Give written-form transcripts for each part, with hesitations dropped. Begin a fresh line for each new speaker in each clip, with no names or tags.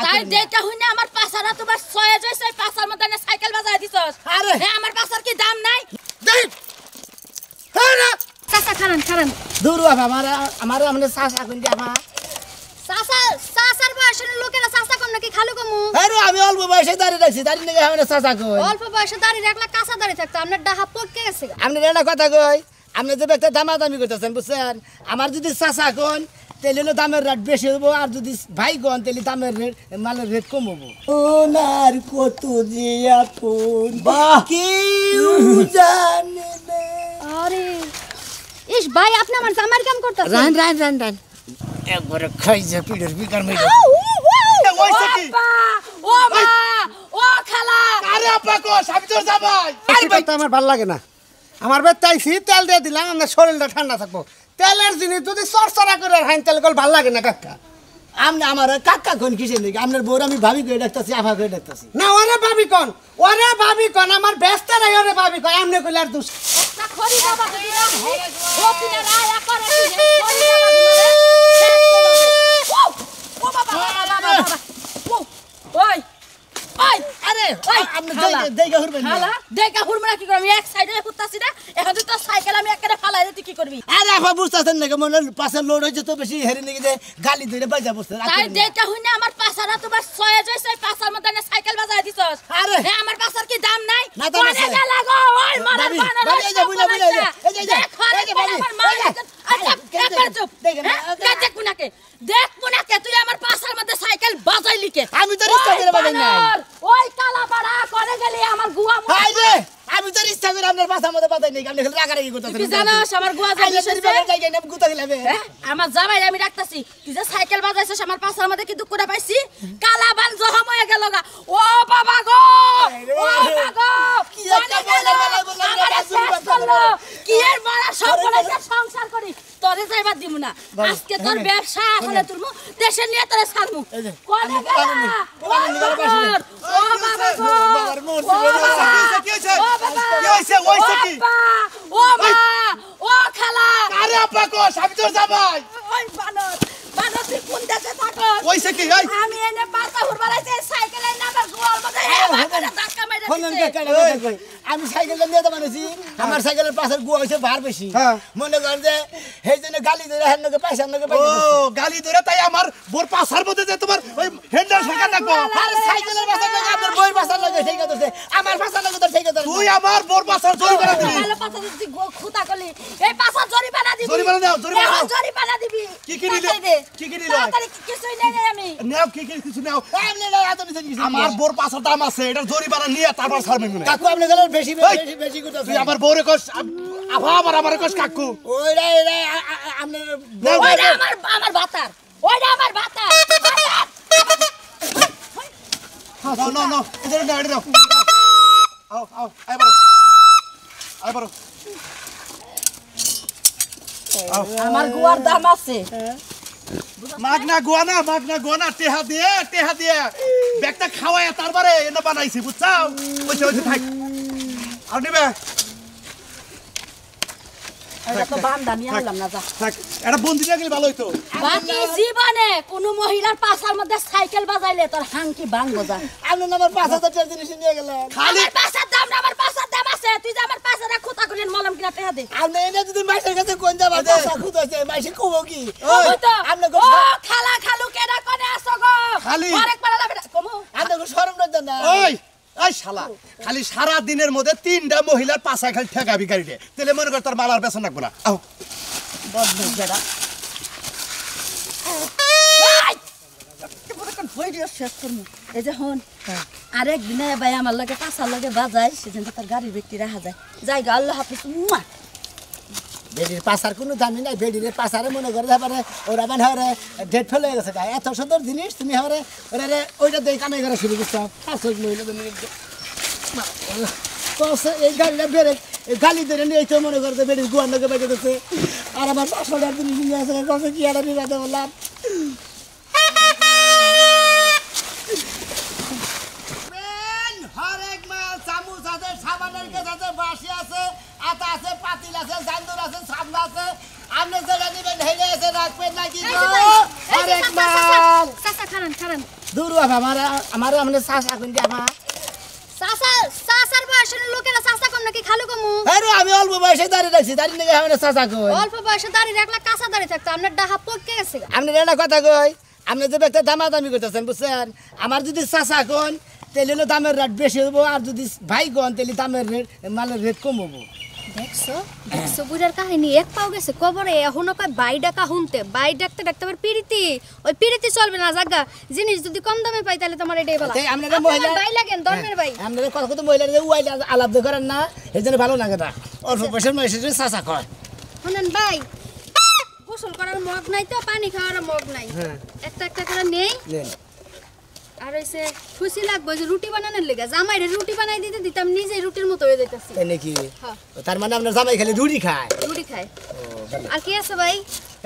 তাই দেখা হইনা আমার পাছারা তোমার ছয় জইছে পাছার মধ্যে না সাইকেল বাজায় দিছস
আরে
হে আমার পাছার কি দাম নাই
দেখ হ্যাঁ
চাচা খারান
দূর বাবা আমার আমনে চাচা কোন দিয়া মা
চাচার বয়সের লোকেরা চাচা কোন নাকি খালু কমু
আরে আমি অল্প বয়সে দাঁড়িয়ে রাখছি দাঁড়িয়ে নাকি আমি চাচা কই
অল্প বয়সে দাঁড়িয়ে রাখলা কাঁচা দাঁড়িয়ে থাকতো আপনার ডাহা পড়কে গেছে
আপনি একটা কথা কই আপনি যে ব্যক্তি দামাদামি করতেছেন বুঝছেন আমার যদি চাচা কোন তাহলে দামের রেট বেশি হবো আর যদি ভাই কোন তাহলে দামের রেট মালের রেট কম হবো ওনার কত যে আপন বাহ কেউ জানে না
আরে ইস ভাই আপনি আমার জামার কাম করতেছেন
রান একবারে খাই যা পিড়ের বিকার মেরে
ওইছে কি
ও মা ও খালা
আরে আপা কো আমি তোর জামাই
এই বেটা আমার ভালো লাগে না আমার বেটাইছি তেল দিয়ে দিলাম আমার শরীরটা ঠান্ডা থাকবো তেলের জিনিস যদি চরচরা করে হাইন তেল কল ভালো লাগে না কাকা আমনে আমার কাকা কোন কিসের নাকি আপনার বউর আমি ভাবি কই ডাকতাছি আফা কই ডাকতাছি না ওরে ভাবি কোন আমার ব্যস্ত নাই ওরে ভাবি কই আমনে কইলে আর দুস
না খড়ি বাবা দিলাম ও পিনা রায়া করে কি খড়ি বাবা ও ওই
আরে আপনি দেইগা হুরবেন না
খালা দেখা হুরমরা কি করব আমি এক সাইডে কুত্তাছি না এখন তুই তো সাইকেল আমি একবারে ফালাই দে তুই কি করবি
আরে আফা বুঝতাছেন না মনে পাশে লোড হইছে তো বেশি হেরি নাকি যে গালি ধরে বাজা বসতে
তাই দেখা হইনা আমার পাছারা তোমার ছয় জইছে পাছার মধ্যে না সাইকেল বাজায় দিছস
আরে
হে আমার পাছার কি দাম নাই
না দাম আছে
কোনে গেল গো ওই মারার বানার
এই যে বুঝা এই যে
আমার মা আচ্ছা একবার চুপ দেখ মুনাকে তুই আমার পাছার মধ্যে সাইকেল বাজাইলি কে
আমি তো ইচ্ছা করে বাজাই না
ওই কালা পাড়া করে গেলি আমার গুয়া
হাই রে আমি তো ইচ্ছা করে আপনার পাছার মধ্যে বাজাই নাই আপনি খালি রাগারাগি করতেছেন
তুই জানাস আমার গুয়া
আইলে শরীফের জায়গায় নাম গুতা দিলাবে
আমার জামাই আমি ডাকতাছি তুই যে সাইকেল বাজাইছিস আমার পাছার মধ্যে কি দুঃখটা পাইছি কালা বান জহম হয়ে গেল গা ও বাবা গো ও বাবা গো
কি একটা বলা
কি এর বড় সর্বনাশা সংসার করি তোরে যাইবা দিমু না আজকে তোর ব্যবসা আসলে তুলমু দেশে নিয়ে তোরে ছাড়মু কোনে গেলা ও বাবা গো
বাবার মোর
কি হইছে ওইছে কি
ও মা ও খালা
আরে আপা কো আমি তোর জামাই
ওই বানর তুই কোন দেশে থাকস
ওইছে কি এই
আমি এনে পাতা হুরবালাইছে সাইকেলে নামার গোয়াল মধ্যে ধাক্কা মেরে
ফোনন
দিছে
কে কই আমি সাইকেল নিয়ে তো মানেছি আমার সাইকেলের পাশের গুয়া হইছে ভার বেশি মনে কর যে হেজনে গালি ধরে হেনকে পয়সা নকে
ও গালি ধরে তাই আমার বোর পাছার মধ্যে যে তোমার ওই হ্যান্ডেল শেখা লাগবো
আর সাইকেলের পাশে লাগে আপনার বই পাশে লাগে সেই কথা আমার পাশে লাগে তো সেই কথা
তুই আমার বোর পাছার জরি করে দিবি
ভালো পাতা দিছি খুঁতা করলি এই পাছা জরিমানা দিবি
জরিমানা দাও জরিমানা দাও
জরিমানা দিবি
কি নিলে কি নিলে
তাড়াতাড়ি কিছুই নেই আমি
নাও কি কিছু নাও
আপনি এত নিছেন কি
আমার বোর পাছার দাম আছে এটা জরিমানা নিয়ে তারপর ছাড়বেন না
কাকু আপনি গেলেন বেশি কথা
তুই আমার বউরে কস আমার কস কাকু
ওইরা আপনি
ওইটা আমার বাতার ওইটা আমার বাতার
নো এদের না এদের আও আই বারো
আমার গুয়ার দাম আছে
মাগনা গোনা টেহা দিয়ে ব্যাগটা খাওয়ায় তারপরে এনে বানাইছি বুঝছাও ওইছে থাক আর নিবে
এটা তো বান্দা নিয়ে আনলাম না যা
থাক এটা বন্দি দিয়ে গেলে ভালো হইতো
বাকি জীবনে কোন মহিলার পাছার মধ্যে সাইকেল বাজাইলে তোর হাঙ্কি ভাঙবো যা
আপনি আমার 5000 টাকা জিনিস নিয়ে গেলেন
খালি
আমার পাছার দাম না আমার পাছার দাম আছে তুই যে আমার পাছারে খুঁতা করিন মলম কিনা টেহা দে
আপনি এটা যদি মাইসের কাছে কোন যাবা পাশা খুদ হইছে মাইসে কব কি
ওই তো
আপনি
ও খালা খালু কেডা কোনে আসো গো
খালি।
আরেক পালা লাগবে কমো
আপনি শরম লাগছে না
ওই শালা খালি সারা দিনের মধ্যে 3টা মহিলার পাশা খালি ঠেকাবি গাড়িতে তাহলে মনে কর তোর মালার বেতন রাখবো না আও
বদমাইশ বেটা ভিডিও শেষ করমু এই যে হন আরেক দিনে ভাই আমার লগে পাছার লগে বাজায় সেদিন তো তার গাড়ির ব্যক্তি রাখা যায় যাই গা আল্লাহ হাফেজ
বেডির পাশার কোনো দামি নাই বেডির পাশারে মনে করে তারপরে ওরা মানে হরে ডেট ফেলে গেছে এত সুন্দর জিনিস তুমি হরে ওরা ওইটা দিয়ে কামাই করা শুরু করছো এই গাড়িটা বেড়ে গালি ধরে নিয়ে তো মনে করছে বেডির গুয়ার লোকে বেঁচে দিচ্ছে আর আমার 500 টাকার জিনিস নিয়ে আসে কত কি আর বিবাদে বললাম হরেক মাল চামচ আছে সাবানের কেস আছে বাসি আছে আটা আছে পাতিল আছে জান্দুর আছে সাবনা আছে আপনি যেটা নিবেন হেলে আছে রাখবেন নাকি হরেক মাল
চাচা খারান
দূর বাবা আমার আমরা চাষা কোন জামা
সাসার বয়সের লোকেরা সাসা কম নাকি খালু কমু
আরে আমি অল্প বয়সে দাঁড়িয়ে রাখছি দাঁড়িয়ে নাকি আমরা চাষা কই
অল্প বয়সে দাঁড়িয়ে রাখলে কাঁচা দাঁড়িয়ে থাকতো আপনার ডাহা পড়কে গেছে
আপনি একটা কথা কই আপনি যে একটা দামাদামি করতেছেন বুঝছেন আমার যদি চাষা কোন তাহলে হলো দামের রেট বেশি হবো আর যদি ভাই কোন তাহলে দামের রেট মালের রেট কম হবো
দেখছো বুড়ার কাহিনী এক পাও গেছে কবরে এখনো কয় বাই ডাকা শুনতে বাই ডাকতে ডাকতে আবার পিরিতি ওই পিরিতি চলবে না জাগা জিনিস যদি কম দামে পাই তাহলে তোমার এটাই ভালো
আপনারা মহিলা
বাই লাগেন ধর্মের বাই
আপনারা কথা কথা মহিলারা উয়াই আলাপ করেন না এই জন্য ভালো লাগে না অল্প পয়সার মহিলা চাষা কয়
শুনেন ভাই গোসল করার মগ নাই তো পানি খাওয়ার মগ নাই একটা একটা করে নেই আর হইছে খুশি লাগবে যে রুটি বানানোর লেগে জামাইরে রুটি বানাই দিতে দিতাম নিজে রুটির মতো হয়ে যাইতাছি
তাই নাকি
হ্যাঁ
তার মানে আপনার জামাই খালি রুটি খায়
রুটি খায় আর কি আছে ভাই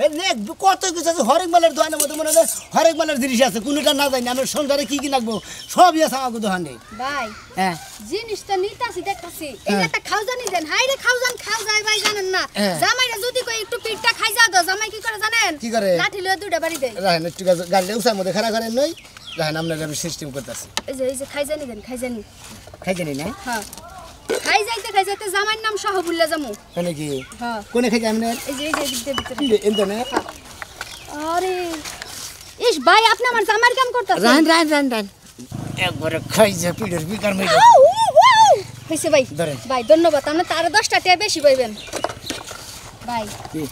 এই নে কত কিছু আছে হরেক মালের দোকানের মধ্যে মনে হয় হরেক মালের জিনিস আছে কোনটা না জানি আমার সংসারে কি কি লাগবো সবই আছে আমার দোকানে
ভাই
হ্যাঁ
জিনিসটা নিতাছি দেখতাছি এই যে একটা খাওজানি দেন হাই রে খাওজান খাও যায় ভাই জানেন না জামাইরা যদি কই একটু পিঠটা খাই যাও তো জামাই কি করে জানেন
কি করে
লাঠি লয়ে দুইটা বাড়ি দেয়
রাহেন একটু গাড়ি উসার মধ্যে খাড়া করেন নই রাহেন আপনার আমি সিস্টেম করতেছি
এই যে খাইজানি দেন খাইজানি
খাই জানি না
হ্যাঁ খাই যাইতে জামাইর নাম সহ ভুললে যামু
মানে কি
হ্যাঁ
কোনে খাই যাবেন
এই যে ভিতরে
এনতে না
আরে ইস ভাই আপনি আমার জামাইর কাম করতেছেন
রান একবারে খাই যা পিড়ের বিকার মেরে
হইছে ভাই
ধরেন।
ভাই ধন্যবাদ আপনি তার 10টা টাকা বেশি পাইবেন ভাই
কি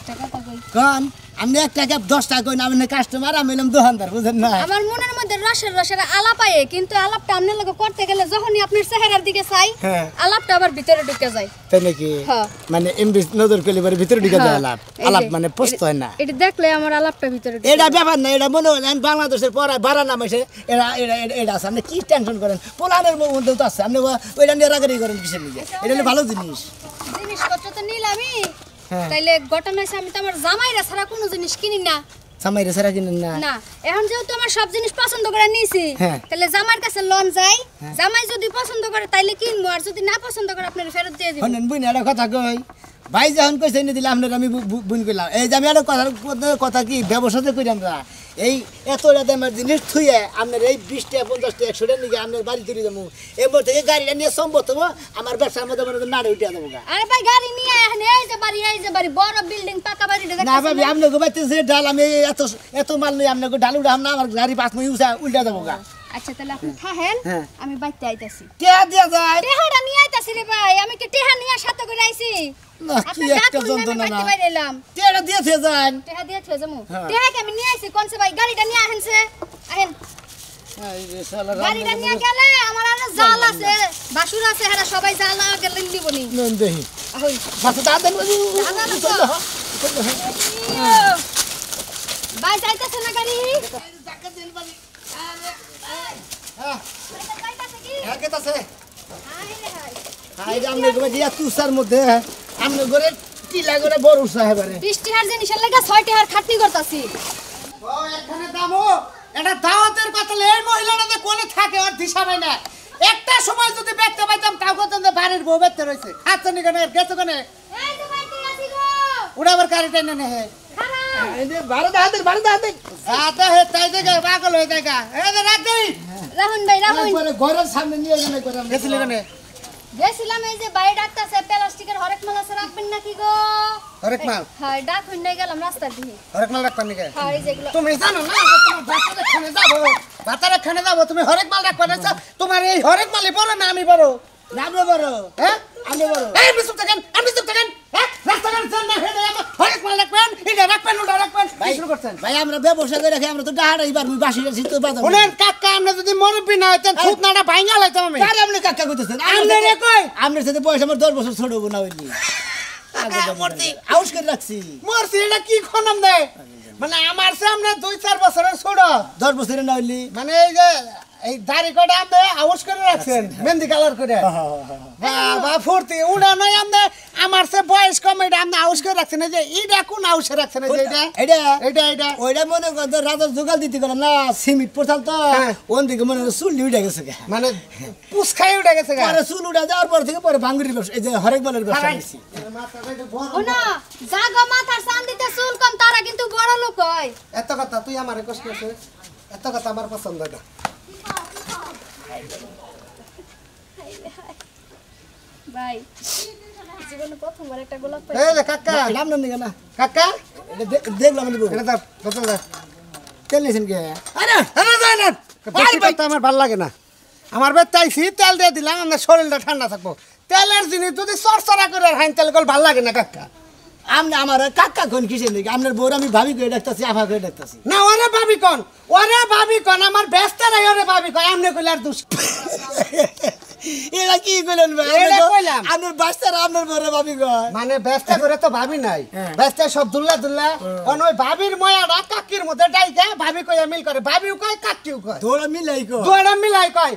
টাকা তা কই
কোন আমি 1 টাকা 10 টাকা কই না আমি কাস্টমার আমি এলাম দোকানদার বুঝেন না
আমার মনের মধ্যে রসের আলাপ আয়ে কিন্তু আলাপটা আপনার লগে করতে গেলে যখনই আপনার চেহারার দিকে চাই
হ্যাঁ।
আলাপটা আবার ভিতরে ঢুকে যায়
তাই নাকি
হ্যাঁ।
মানে এমবি নজর করলে পরে ভিতরে ঢুকে যায় আলাপ
এই
আলাপ
যে,
মানে পোস্ত হয় না
এটা দেখলে আমার আলাপটা ভিতরে ঢুকে
এটা ব্যাপার না এটা মনে হয় বাংলাদেশের পড়ায় বাড়া নাম এসে এটা আছে আপনি কি টেনশন করেন পোলানের মধ্যেও তো আছে আপনি ওইটা নিয়ে রাগারি করেন কিসের নিয়ে এটা হলো ভালো জিনিস
জিনিসপত্র তো নিলামই
হ্যাঁ।
তাইলে ঘটনা হইছে আমি তো আমার জামাইরা ছাড়া কোনো জিনিস কিনি না
সামাইরে সারা কিনেন না
না এখন যেহেতু আমার সব জিনিস পছন্দ করে নিয়েছি
হ্যাঁ।
তাহলে জামাইর কাছে লোন যাই জামাই যদি পছন্দ করে তাইলে কিনবো আর যদি না পছন্দ করে আপনার ফেরত দিয়ে দিব
শোনেন বুঝি একটা কথা কই ভাই যখন কইছে এনে দিলে আপনার আমি বুন করলাম এই যে আমি একটা কথা কি ব্যবসাতে করি আমরা এই এত দামের জিনিস থুয়ে আপনার এই 20 টাকা 50 টাকা 100 টাকা নিয়ে আপনার বাড়ি তুলে যাবো এরপর থেকে গাড়িটা নিয়ে সম্ভব হবো আমার ব্যবসার মধ্যে মনে নাড়ে উঠে দেবো
আরে ভাই গাড়ি নিয়ে এখন এই যে বাড়ি বড় বিল্ডিং পাকা বাড়ি
না ভাবি আপনাকে বাইতে যে ডাল আমি এত মাল নিয়ে আপনাকে ডাল উঠাম না আমার গাড়ি 5 মিনিট উল্টা দেবো গা
আচ্ছা তাহলে আপনি থাকেন
হ্যাঁ।
আমি বাইতে আইতাছি
কে দিয়া যায়
টেহাটা নিয়ে আইতাছি রে ভাই আমি কি টেহা নিয়ে সাথে করে আইছি
না কি
আপনি
একটা
ডাকুন, আমি
যন্ত্রণা না
বাইতে বাইরে এলাম
কেডা দিয়েছে যান
টেহা দিয়ে থয়ে যামু
হ্যাঁ।
টেহা কি আমি নিয়ে আইছি কোনছে ভাই গাড়িটা নিয়ে আহেনছে আহেন
এই রে শালা
গাড়িটা নিয়ে গেলে আমার আর জাল আছে বাসুর আছে হেরা সবাই জাল না গেলে দিবনি
নন দেহি
হই
বাসা তা দেন
জাল না তো। ভাই যাইতাছে না গাড়ি
হ্যাঁ
যাইতাছে কি
হ্যাঁ কেতাছে
হাই রে হাই
হাই রে আমনে গোবে দিয়া তুষার মধ্যে আমনে ঘরে টিলা করে বড় সাহেবারে
20 টাকার জিনিসের লাগা 6 টাকার খাটনি করতাছি
ও এখানে দামো এটা দাওয়াতের কথা এই মহিলাটা যে কোনে থাকে আর দিশা পায় না একটা সময় যদি দেখতে পাইতাম তাও কত বাড়ির বউ বেতে রইছে হাত নি কেন গেছো কেন
এই যে বাইতে আছি গো
উড়া আবার গাড়িটা নে হে
খারাপ
এই যে বারো দাঁতে আতে হে তাই দেখে পাগল হয়ে দেখা এই যে রাখ দেই
রাহুন ভাই রাহুন
পরে ঘরের সামনে নিয়ে গেলে করে গেছিলে কেন
গেছিলাম এই যে বাইরে ডাক্তারছে প্লাস্টিকের হরেক মাল আছে রাখবেন নাকি গো
হরেক মাল
হ্যাঁ ডাক হইন গেলাম রাস্তা দিয়ে
হরেক মাল রাখবেন নাকি
হ্যাঁ এই যেগুলো
তুমি জানো না তুমি বাতারে খানে যাবো তুমি হরেক মাল রাখবে না তোমার এই হরেক মালই বড় না আমি বড় রামরে বড় হ্যাঁ আমি বড় এই বিসুপ থাকেন হ্যাঁ রাস্তাঘাট চল না হেডে আমার হরেক মাল রাখবেন এটা রাখবেন ওটা রাখবেন শুরু করছেন ভাই আমরা ব্যবসা করে রাখি আমরা তো ডাহাড়া এবার আমি বাসি আছি তো বাজার শুনেন কাকা আমরা যদি মুরব্বি না হইতেন খুব নাটা ভাঙা লাইতাম আমি আরে আপনি কাকা কইতেছেন আপনি রে কই আপনার সাথে বয়স আমার 10 বছর ছোট হবো না হইলি মরতি আউশ করে রাখছি মরছি এটা কি খনাম দেয় মানে আমার সামনে 2-4 বছরের ছোট 10 বছরের না হইলি মানে এই যে এই দাড়ি কটা আপনি আউশ করে রাখছেন মেহেন্দি কালার করে বাবা ফুর্তি উড়া নাই আপনি আমার সে বয়স কম এটা আপনি আউশ করে রাখছেন এই যে এটা কোন আউশে রাখছেন এই যে এটা ওইটা মনে করতে রাজার জোগাল দিতে গেল না সিমিট পোছাল তো ওন দিকে মনে চুল উঠে গেছে মানে পুষ খাই উঠে গেছে পরে চুল উঠে যাওয়ার পর থেকে পরে ভাঙ্গুরি ব্যবসা এই যে হরেক মালের ব্যবসা করছি
ওনা জাগো মাথার চান দিতে চুল কম তারা কিন্তু বড় লোক হয়
এত কথা তুই আমারে কষ্ট আছে এত কথা আমার পছন্দ না।
ভাই জীবনে প্রথমবার একটা গোলাপ পাই
এই যে কাকা,
নাম নাম নিকে না
কাকা,
দেখলাম আমি
এটা দাও, বোতল দাও।
তেল নিয়েছেন কে
আরে আরে যাই না, বেশি কথা আমার ভালো লাগে না। আমার বেতে আইছি, তেল দিয়ে দিলাম, আমার শরীরটা ঠান্ডা থাকবো। তেলের জিনিস যদি চরচরা করে হাইন তেল গল ভাল লাগে না কাকা।
আপনি আমার কাকা কোন কিসের নাকি আপনার বউর আমি ভাবি করে ডাকতেছি আফা করে ডাকতেছি
না ওরে ভাবি কন, ওরে ভাবি কন, আমার ব্যস্ত নাই, ওরে ভাবি কন, আমনে কইলে আর দুষ।
এরা কি কইলেন ভাই
এটা কইলাম।
আপনার বাচ্চারা আপনার বউর ভাবি কয়
মানে ব্যস্ত করে তো ভাবি নাই, ব্যস্ত সব দুল্লা দুল্লা। অন ওই ভাবির ময়াটা কাকির মধ্যে ডাইকা ভাবি কইয়া মিল করে, ভাবিও কয় কাকিও কয়,
দৌড়া মিলাই কয়
দুয়ারা মিলাই কয়।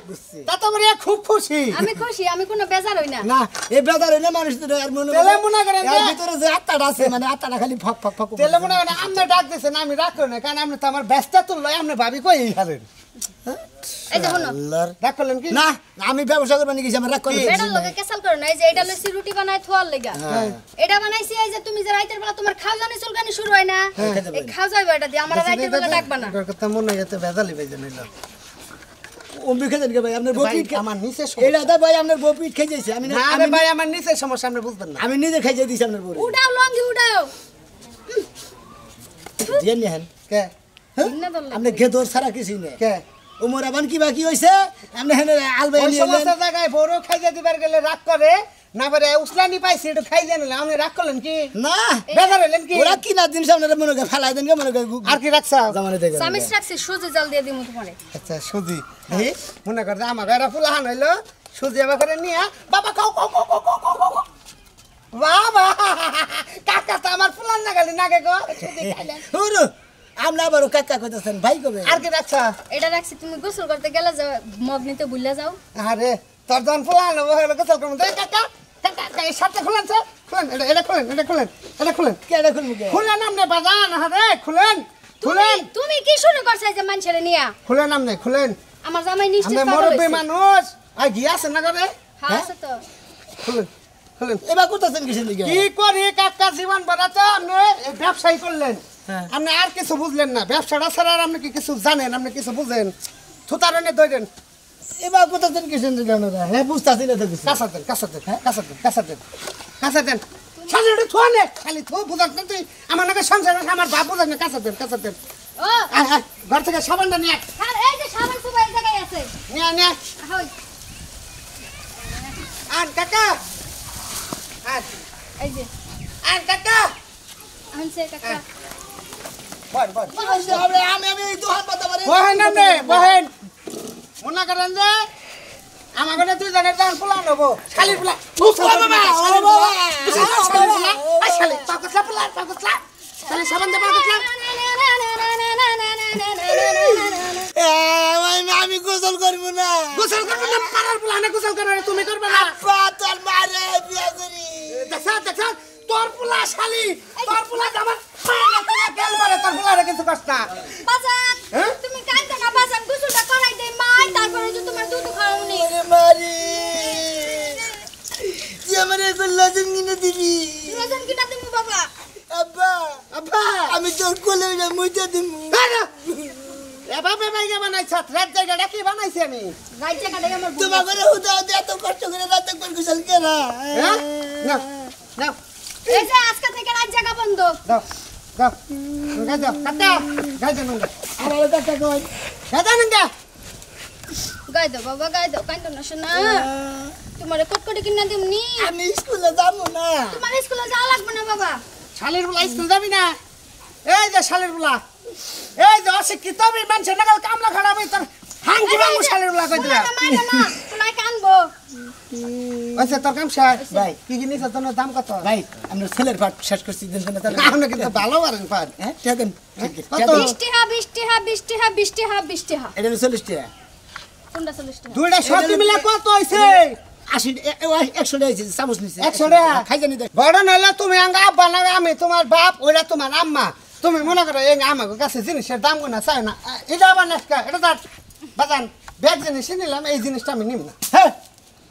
তা তো আমার খুব খুশি।
আমি খুশি, আমি কোনো বেজার হই না।
না এই বেদার হইলে মানুষ তো আর মনে
তেলে মনে করেন
এর
যে-
ভিতরে যে আত্মাটা আছে মানে আত্মাটা খালি ফক ফক ফক
তেলে মনে হয় আপনি ডাক দিয়েছেন, আমি রাগ করি না, কারণ আপনি তো আমার ব্যস্ত তুললো, আপনি ভাবি কই হারেন
এই যে হলো
আল্লাহর
রাগ করলেন কি?
না আমি ব্যবসা করব নাকি আমি রাগ করি
বেটার লোকে কেসাল করো না। এই যে এটা লইছি রুটি বানাই থোয়ার লেগা, এটা বানাইছি এই যে তুমি যে রাইতের বেলা তোমার খাওয়া জানি চুলকানি শুরু হয় না, এই খাওয়া যাইবা এটা দিয়ে, আমার রাইতের বেলা ডাকবা না।
এটার কথা মনে হয় এত ভেজালি ভাই জানিল।
ও বিখেছেন কে ভাই আপনার বউ
ভাই,
পিট
আমার নিচে
এটা দা ভাই আপনার বউ পিট খেয়ে যাইছে আমি
না রে ভাই, আমার নিচে সমস্যা আপনি বুঝবেন না।
আমি নিজে খাইয়ে দিয়েছি আপনার বউ
উঠাও লঙ্গি উঠাও।
দিয়ে নেন
কে
ভিন্ন দল
আপনি ঘেদর ছাড়া কিছুই নেই
কে
উমর আবান কি বাকি হইছে আপনি হেনে আলবাই
ওই
নিয়ে
সমস্ত জায়গায় বড় খাইতে দিবার গেলে রাগ করে না, পারে উসলানি পাইছি একটু খাইতে নিলে আপনি রাগ করলেন কি?
না
বেজার হলেন কি?
ওরা কিনা জিনিস আপনারা মনে করে ফেলাই দেন মনে করে
আর কি রাখছা?
জামানে দেখে
সামিস রাখছি সুজি জল দিয়ে দিমু তোমারে।
আচ্ছা সুজি, এই মনে করতে আমার এরা ফুলাহান হইলো, সুজি আবার করে নিয়ে বাবা খাও খাও খাও খাও খাও, খাও, খাও। বাবা কাকা তো আমার ফুলান না গেলি নাগে গো, সুজি খাইলেন।
হুরু আপনি আবার কাকা কইতাছেন ভাই কবে
আর কি রাখছা?
এটা রাখছি তুমি গোসল করতে গেলে যাও মগ নিতে ভুলে যাও।
আরে তোর যখন ফুলান হবো হলো গোসল করবো, এই কাকা কাকা এই শার্টটা খুলেন স্যার, খুলেন, এটা খুলেন, এটা খুলেন, এটা খুলেন,
কেডা খুলবো কে
খুলেন আপনি বাজান, আরে খুলেন
তুমি
খুলেন
তুমি কি শুরু করছ এই যে মানুষের নিয়া?
খুলেন আপনি খুলেন।
আমার জামাই নিশ্চিত
আমরা
পাগল
মুরব্বী
হইছে।
মানুষ, আর গিয়ে আছে না করে,
হ্যাঁ আছে তো।
খুলেন খুলেন।
এবার কইতাছেন কিসের দিকে
কি করি কাকা জীবন বাড়াতে আপনি এই ব্যবসায়ী করলেন,
হ্যাঁ।
আপনি আর কিছু বুঝলেন না, ব্যবসাটা ছাড়া আর আপনি কি কিছু জানেন, আপনি কিছু বুঝেন? থুতারনে দইলেন,
এবার কইতাছেন কিসের দিকে আপনারা হ্যাঁ বুঝতাছি না তো কিছু
কাঁচা দেন, কাঁচা দেন, কাঁচা দেন, কাঁচা দেন, কাঁচা দেন। শাশুড়ি থুয়া নে, খালি থু বুঝাস না তুই, আমার নাকি সংসার আছে, আমার বাপ বুঝাস না, কাঁচা দেন, কাঁচা দেন।
ও
আয়, আয়, ঘর থেকে সাবানটা নিয়ে আয়,
আর এই যে সাবান সুবা এই জায়গায় আছে।
নিয়ে আয়, নিয়ে আয়।
হই
আর কাকা, আর
এই যে
আর কাকা,
আনছে কাকা।
বল বল।
আমি আমি এই দোকান পাতা পারে
বহেন আপনি, বহেন। মনে করেন যে আমার ঘরে দুই জনের দান ফুলান হবো, শালির ফুলা।
ও বাবা, ও বাবা।
শালির ফুলা, আই শালি, পাকসলা ফুলা, পাকসলা। শালি সাবান দে পাকসলা।
আমি গোসল করব না
গোসল করবে না, পাড়ার ফুলা না গোসল করবে না, তুমি করবে না।
পাতার মারে বিয়া করি
দেখছ, দেখছ, তোর ফুলা শালি, তোর ফুলা আমার গেল পারে, তোর ফুলারে কিছু কষ্ট না।
বাজান
হ্যাঁ?
তুমি কাই টাকা বাজান গোসলটা করাই দেই মাই, তারপরে যে তোমার দুধ খাওনি।
ওরে মারি তুই আমার এখন লজন কিনে দিবি
রোজন কিনা তুমি বাবা।
আব্বা
আব্বা,
আমি তোর কোলে মুইতে দিব
দাঁড়া। এভাবে বাইকে বানাইছ, রাত জায়গাটা কি বানাইছি আমি?
গাইছে কাটাই আমার বুদ্ধি।
তোমার ঘরে হুদা হুদা এত কষ্ট করে রাতে কোন গোসল কেনা
হ্যাঁ? নাও, নাও,
এই যে আজকে থেকে রাত জায়গা বন্ধ।
দাও, দাও। গাই দাও, কাটা, গাই দাও নঙ্গা।
আমার কাটা কই
গাই দাও নঙ্গা।
গাই দাও বাবা গাই দাও, কাইতো না শোনা। তোমারে কটকটি কিনা দিমনি।
আমি স্কুলে যাবো না
তোমার স্কুলে যাওয়া লাগবে না বাবা।
শালির বুলা স্কুল যাবি না? এই যে শালির বুলা, এই যে অশিক্ষিত আমি মানুষের নাগাল কামলা খাড়াবি, তোর হাঙ্গি বাঙ্গু শালির বুলা কই দিলা।
মাইরো না, তোমায় কানবো।
আচ্ছা তোর কাম শেষ ভাই, কি কি নিছ তোর দাম কত?
ভাই আমরা ছেলের পাঠ শেষ করছি দিন কেন তাহলে
আপনি কিন্তু ভালো পারেন পান।
হ্যাঁ দেখেন
কত?
20 টাকা 20 টাকা 20 টাকা 20 টাকা 20 টাকা।
এটা 40 টাকা
কোনটা 40 টাকা?
দুইটা সবজি মিলে কত হইছে?
80 100 টাকা হয়েছে চামচ নিছে
100 টাকা?
খাই জানি দেখ
বড় নইলে তুমি আঙ্গা আব্বা না, আমি তোমার বাপ, ওইটা তোমার আম্মা। তুমি মনে করো এই আমার কাছে জিনিসের দাম গুনা চাই না, এটা আবার নেক্সট এটা তার বাজান ব্যাগ জিনিস নিলাম, এই জিনিসটা আমি নিম না।
হ্যাঁ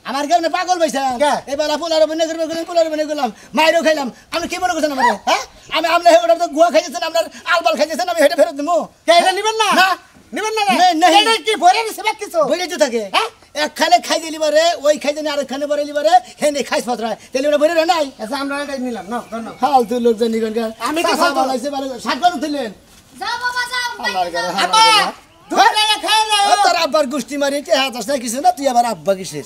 আমার কেমনে পাগল পাইছা
কে?
এবার পোলার বনে করবে পোলার বনে করলাম মাইরও খাইলাম আপনি কি মনে করছেন আমারে হ্যাঁ আমি আপনার ওটা তো গুয়া খাইছেন আপনার আলবাল খাইছেন আমি হেঁটে ফেরত দেবো
কে এটা নিবেন না?
না।
নিবেন না
নেই, নেই।
এটা কি ভরে দিছে বা কিছু
বইলে থাকে
হ্যাঁ
একখানে খাই দিলি বারে ওই খাই জানি আরেকখানে বরে লিবারে হেনে খাইস পাত্র তাহলে ওরা বইরে নাই
আচ্ছা আমরা এটাই নিলাম না ধন্যবাদ
ফালতু লোক জানি কোন
আমি তো
চাচা
ফালতু।
বানাইছে বারে শাক বানু দিলেন
যাও বাবা যাও
আল্লাহর ঘরে,
আব্বা দুধ খাইয়া খাই না
তোর আব্বার গোষ্ঠী মারি কে হাত আসনা কিছু না তুই আবার আব্বা কিসের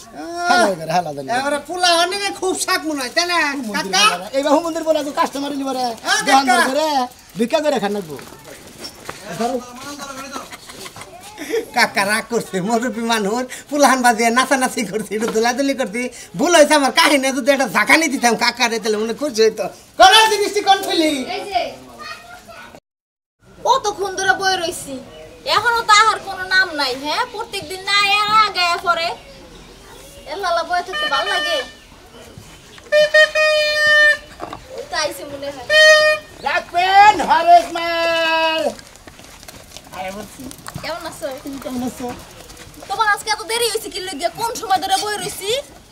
হালা দেন
এবারে পোলা অনেকে খুব শাক মনে হয় তাই না কাকা
এইবার মন্দির বলা তো কাস্টমার লিবারে
হ্যাঁ,
দোকান
কাকা।
করে ভিক্ষা করে খান লাগবো
কাকা রাগ করছে মুরব্বী মানুষ পুলাহান বাজিয়ে নাচানাচি করছি একটু দোলাদুলি করছি ভুল হয়েছে আমার কাহিনী যদি একটা ঝাঁকানি দিতাম কাকারে তাহলে মনে খুশি হইতো করার জিনিসটি কোন ফেলি
এই যে কতক্ষণ ধরে বই রইছি এখনো তাহার কোনো নাম নাই হ্যাঁ প্রত্যেকদিন না এর আগে পরে এল্লালা বই থাকতে ভালো লাগে ওই তো আইছে মনে হয়
রাখবেন হরেক মাল
কেমন আছো
তুমি কেমন আছো
তোমার আজকে এত দেরি হয়েছে কি লইগে কোন সময় ধরে বই রইছি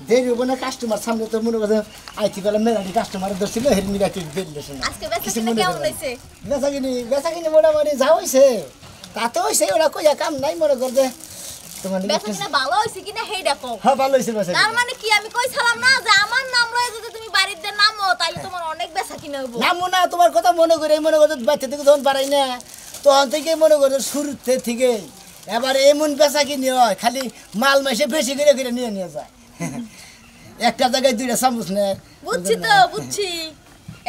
দেরি হবো না কাস্টমার সামনে তো মনে করো আইতি বেলা মেলাটি কাস্টমার ধরছিল হেরমি রাখতে দিল না
আজকে বেচা কিনা কেমন হইছে
বেচা কিনি মোটামুটি যা হয়েছে তাতে হয়েছে ওরা কইয়া কাম নাই মনে করছে তোমার
বেচা কিনা ভালো হইছে কিনা হেইডা কও
হ্যাঁ ভালো হয়েছে বেচা
তার মানে কি আমি কইছিলাম না যে আমার নাম লয়ে যদি তুমি বাড়িতে নামো তাইলে তোমার অনেক বেচা কিনা হইব
নামো না তোমার কথা মনে করো বাচ্চা থেকে যখন বাড়াই না তখন থেকে মনে করো শুরুতে থেকে এবার এমন বেচা কিনি হয় খালি মাল মাসে বেশি করে করে নিয়ে নিয়ে যায় একটা জায়গায় দুইটা চামচ নেয়
বুঝছি তো বুঝছি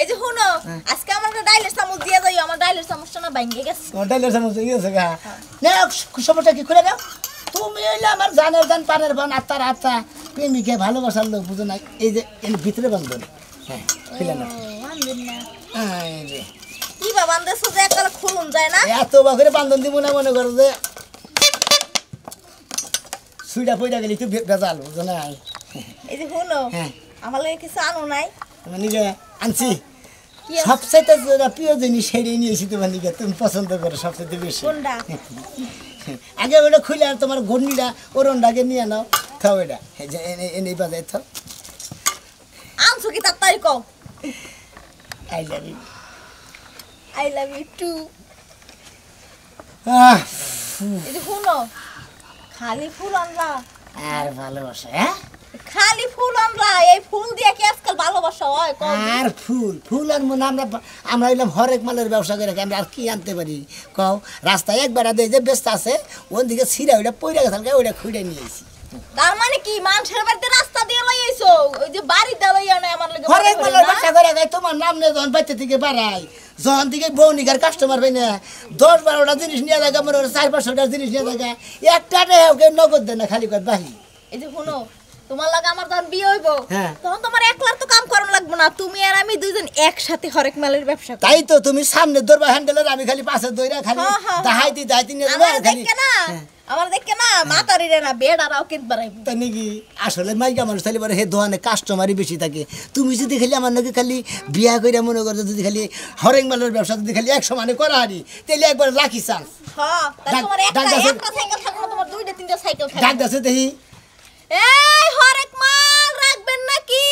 এই যে শুনো আজকে আমার একটা ডাইলের চামচ দিয়ে যাইও আমার ডাইলের চামচটা না ভাঙে গেছে
ডাইলের চামচ গিয়েছে গা না সমস্যা কি করে দাও তুমি হইলে আমার জানের জান পানের বান আত্মার আত্মা প্রেমিকে ভালোবাসার লোক বুঝো না এই যে এর ভিতরে বান্ধব হ্যাঁ ফিলে না এই যে
কি বা বান্দেছো যে একলা খুলুন যায় না
এত বাঘরে বান্ধন দিব না মনে করো যে সুইটা পইটা গেলি তুই বেজাল বুঝো না
এই যে শুনো
হ্যাঁ
আমার লাগে কিছু আনো নাই
তোমার নিজে আনছি
কি আছে?
সবচাইতে যেটা প্রিয় জিনিস সেটাই নিয়েছি তোমার নিজে তুমি পছন্দ করো সবচাইতে বেশি
কোনটা
আগে ওটা খুলে আর তোমার ঘূর্ণিটা ওরনটাকে নিয়ে নাও থাও এটা এই যে এনে বাজাই থাও
আনছো কি তাড়াতাড়ি কও
I love you
I love you too এই যে শুনো খালি ফুল আনলা
আর ভালোবাসা হ্যাঁ
খালি ফুল আনলা এই ফুল দিয়ে কি আজকাল ভালোবাসা হয় কও
আর ফুল ফুল আর মনে আমরা হইলাম হরেক মালের ব্যবসা করে আমরা আর কি আনতে পারি কও রাস্তায় একবার দেয় যে ব্যস্ত আছে ওদিকে ছিঁড়া ওইটা পইরা গেছে ওইটা খুঁড়ে নিয়ে এসি
তার মানে কি মানুষের বাড়িতে রাস্তা দিয়ে লই আইছো ওই যে বাড়িতে লই আনে আমার লাগে
হরেক মালের ব্যবসা করে গাই তোমার নাম নিয়ে যখন বাচ্চা থেকে বাড়াই যখন থেকে বৌনিকার কাস্টমার পাই না 10-12টা জিনিস নিয়ে যায় আমার 4-500টা জিনিস নিয়ে যায় একটা ওকে নগদ দেয় না খালি কর বাহি
এই যে শুনো তোমার লাগে আমার যখন বিয়ে হইব
হ্যাঁ।
তখন তোমার একলার তো কাম করানো লাগবে না তুমি আর আমি দুইজন একসাথে হরেক মালের ব্যবসা করব
তাই তো তুমি সামনে ধরবা হ্যান্ডেলের আমি খালি পাশে দইরা খালি
হ্যাঁ, হ্যাঁ,
দাহাইতি নিয়ে যাবো
আমার
আর খালি
দেখকে না আমার দেখকে না মাতারিরে না বেড়ারাও কিনতে পারাইব
তাই নাকি আসলে মাইকা মানুষ তাহলে বলে হে দোকানে কাস্টমারই বেশি থাকে তুমি যদি খালি আমার নাকি খালি বিয়া করে মনে করো যদি খালি হরেক মালের ব্যবসা যদি খালি 100 মানে করা হারি তাহলে একবার লাকি চান্স
হ্যাঁ তাই
ডাক-
তোমার
ডাক
একটা
আছে।
একটা সাইকেল থাকবে না, তোমার দুইটা তিনটা সাইকেল
ডাক
থাকবে
আছে দেখি
এই হরেক মাল রাখবেন নাকি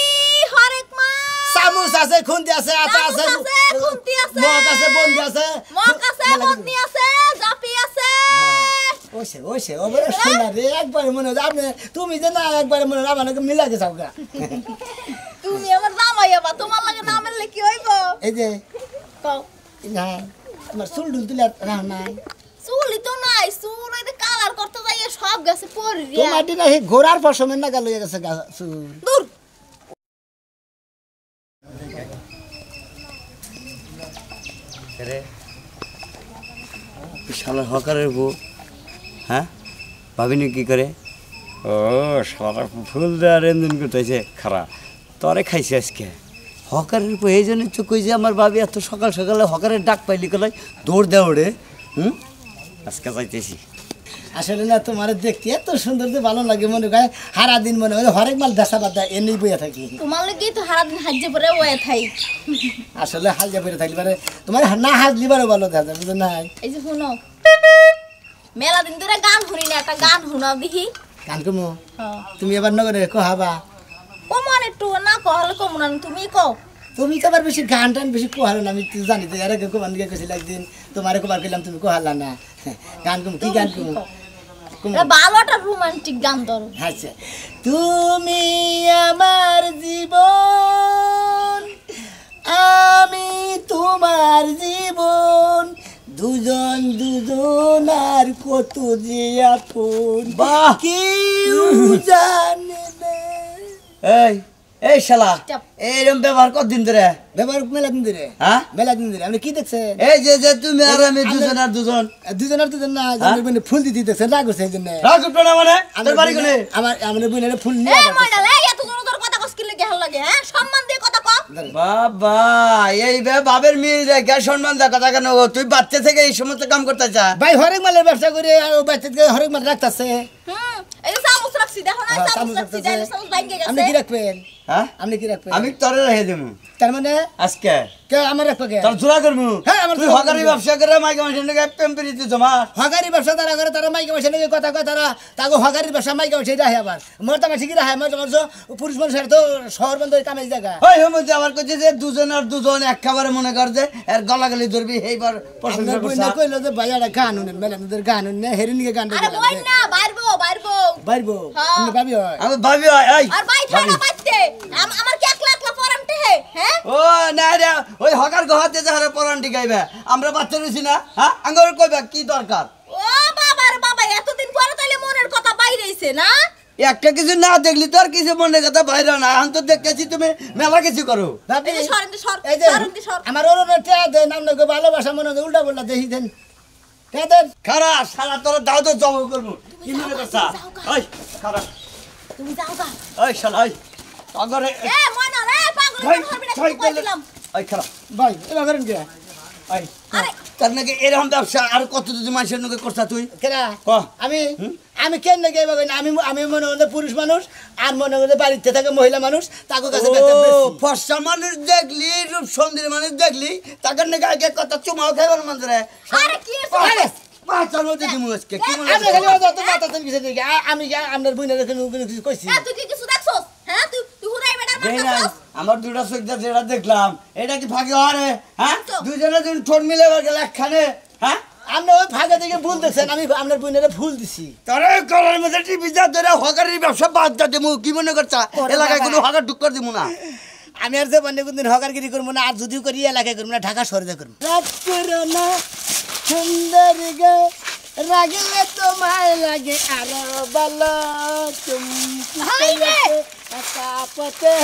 হরেক মাল
চামচ আছে খুন্তি আছে আটা আছে
চামচ আছে, খুন্তি আছে।
মগ আছে বন্দি আছে
মগ আছে বন্দি আছে জাপি আছে
ওইসে ওইসে ওবারে শোনা রে একবার মনে হয় আপনি তুমি যে না একবার মনে হয় আমার মিলাকে যাও গা
তুমি আমার জামাই আবার তোমার লাগে না মেললে কি হইব
এই যে
কও
না তোমার চুল ডুল তুলে রাখ নাই
চুলই তো নাই চুল এই কালার করতে যাই সব গেছে পরি রে
তোমার দিন এই ঘোড়ার পশমের না গেল গেছে চুল
দূর
শালা হকারের বউ হ্যাঁ ভাবিনি কি করে ও শালা ফুল দেওয়ার এমন করতেছে খারাপ তরে খাইছে আজকে হকারের বউ এই জন্যই তো কই যে আমার ভাবি এত সকাল সকালে হকারের ডাক পাইলি কলাই দৌড় দেওয়া ওরে আজকে যাইতেছি
আসলে না তোমার দেখতে এত সুন্দর যে ভালো লাগে মনে হয় সারা দিন মনে হয় হরেক মাল দেশা বাদা এনেই বইয়া থাকি
তোমার লাগে তো সারা দিন হাজ্জে পরে ওয়ে থাই
আসলে হালজা পরে থাকলে পারে তোমার না হাজলি বারো ভালো দেখা যাবে বুঝো না
এই যে শুনো মেলা দিন ধরে গান শুনি না একটা গান শোনাও দেখি
কান কমো
হ্যাঁ
তুমি এবার নগরে কহাবা
ও মানে একটু না কহলে কম না তুমি কও
তুমি তো আবার বেশি গান টান বেশি কোহালো না আমি তো জানি তো এর আগে কোমান দিকে কইছিল একদিন তোমারে কোবার কইলাম তুমি কোহালা না গান কম কি গান কম
ভালো একটা রোমান্টিক গান ধরো।
আচ্ছা তুমি আমার জীবন আমি তোমার জীবন দুজন দুজন আর কত যে আপন
বাহ!
কেউ জানে না।
এই শালা এইরকম ব্যবহার কতদিন ধরে
ব্যবহার মেলা দিন ধরে
হ্যাঁ
মেলা দিন ধরে আপনি কি দেখছেন
এই যে তুমি আর আমি দুজন আর দুজন
দুজন আর দুজন না মানে ফুল দিতে দেখছেন রাগ হচ্ছে এই জন্য
রাগ উঠবে না মানে তোর বাড়ি কোনে
আমার আমাদের বোনের ফুল
এ
নিয়ে
ময়না লে এত জোর জোর কথা কস কি লাগে ভাল লাগে হ্যাঁ সম্মান দিয়ে কথা কও।
বাবা এই বাবের মেয়ে রেখে সম্মান দা কথা কেন তুই বাচ্চা থেকে এই সমস্ত কাম করতে চা
ভাই হরেক মালের ব্যবসা করে আর ও বাচ্চাকে হরেক মাল রাখতাছে
এই যে চামচ রাখছি দেখো না
হ্যাঁ,
চামচ
চামচ
রাখছি
রাখতাছে।
যাইলে চামচ বাইকে
আপনি কি
গেছে।
রাখবেন
হ্যাঁ
আপনি কি রাখবেন
আমি তোরে রেখে দেবো
তার মানে
আজকে
কে আমার রাখবে কে
তোর জোড়া করবো
হ্যাঁ, আমার
তুই
জোড়া
হকারি
করবো।
ব্যবসা করে মাইকে মাসের নাকি প্রেম প্রীতি জমা
হগারি ব্যবসা তারা করে তারা মাইকে বসে নাকি কথা কয় তারা তাকে হগারির ব্যবসা মাইকে বসে রাহে আবার মরতা মাসি কি রাহে মরতা মাস পুরুষ মানুষের তো শহর বন্ধ কামে জায়গা
ওই মধ্যে আবার কইছে যে দুজন আর দুজন এক খাবারে মনে কর যে এর গলাগলি ধরবি এইবার প্রশংসা
আপনার
করছে
বইনা কইলো যে ভাইয়াটা গান শুনেন মেলাদের গান শুনেন হেরিনিকে গান
আরে বই না বাইরবো বাইরবো
বাইরবো
হ্যাঁ।
আপনি ভাবি হয়
আমি ভাবি এই
আর বাই ঠাড়া বাইতে আমার কি একলা একলা পরামতে হে হ্যাঁ
ও না রে ওই হকার গহাতে যাহারে পরান্টি গাইবে আমরা বাচ্চা রইছি না হ্যাঁ আঙ্গর কইবা কি দরকার
ও বাবার বাবা এতদিন পরে তাইলে মনের কথা বাইরে আইছে না
একটা কিছু না দেখলি তো আর কিছু মনে কথা বাইরে না এখন তো দেখতেছি তুমি মেলা কিছু করো
ভাবি
এই যে সরেন তো সর
এই যে
সরেন তো সর
আমার ওর টা দেন আপনাকে ভালোবাসা মনে হয় উল্টা বললা দেখি দেন কে দেন
খারা সারা তোর দাও তো জব করবো কি মনে করছা ওই খারা
তুমি যাও গা
ওই শালা ওই আগরে
এ ময়না রে পাগল
ভাই
ধরবি না
ভাই
কই দিলাম
ওই খারা
ভাই এবার করেন কে
ওই
আরে
তার নাকি এরকম ব্যবসা আর কত যদি মানুষের নাকি করছা তুই
কেনা
ক।
আমি আমি কেন নাকি এবার আমি আমি মনে হলে পুরুষ মানুষ আর মনে হলে বাড়িতে থাকে মহিলা মানুষ তাকে কাছে বেচা
ও
বেশি।
ফর্সা মানুষ দেখলি রূপ সুন্দরী মানুষ দেখলি তাকে নাকি আগে কথা চুমাও খাইবার মন্দিরে
আরে কি
আরে,
পাঁচার মধ্যে দিমু আজকে কি মনে
আপনি খালি অত অত মাথাতেন কিসের দিকে? আমি কি আপনার বোনের এখানে কোনো কিছু কইছি
এ তুই কি কিছু দেখছস হ্যাঁ তুই তুই হুদাই বেটার
দেই
কথা
নাই
কস
আমার দুটা চোখটা যেটা দেখলাম এটা কি ফাঁকি হরে হ্যাঁ
তো।
দুজনে দুজন ঠোঁট মিলে গেল একখানে হ্যাঁ
আপনি ওই ফাঁকা থেকে ভুল দেখছেন আমি আপনার বোনের ভুল দিছি
তোরে কলার মধ্যে টিভি যা ধরে হকারের ব্যবসা বাদ দা দিমু কি মনে করছা এলাকায় কোনো হকার ঢুক করে দিমু না
আমি আর যে বন্ধে কোনদিন হকারগিরি করবো না আর যদিও করি এলাকায় করবো না ঢাকা শহরে করবো রাত করো না সুন্দর গে রাগলে তোমায় লাগে আরো ভালো
হাই রে!
কাপতে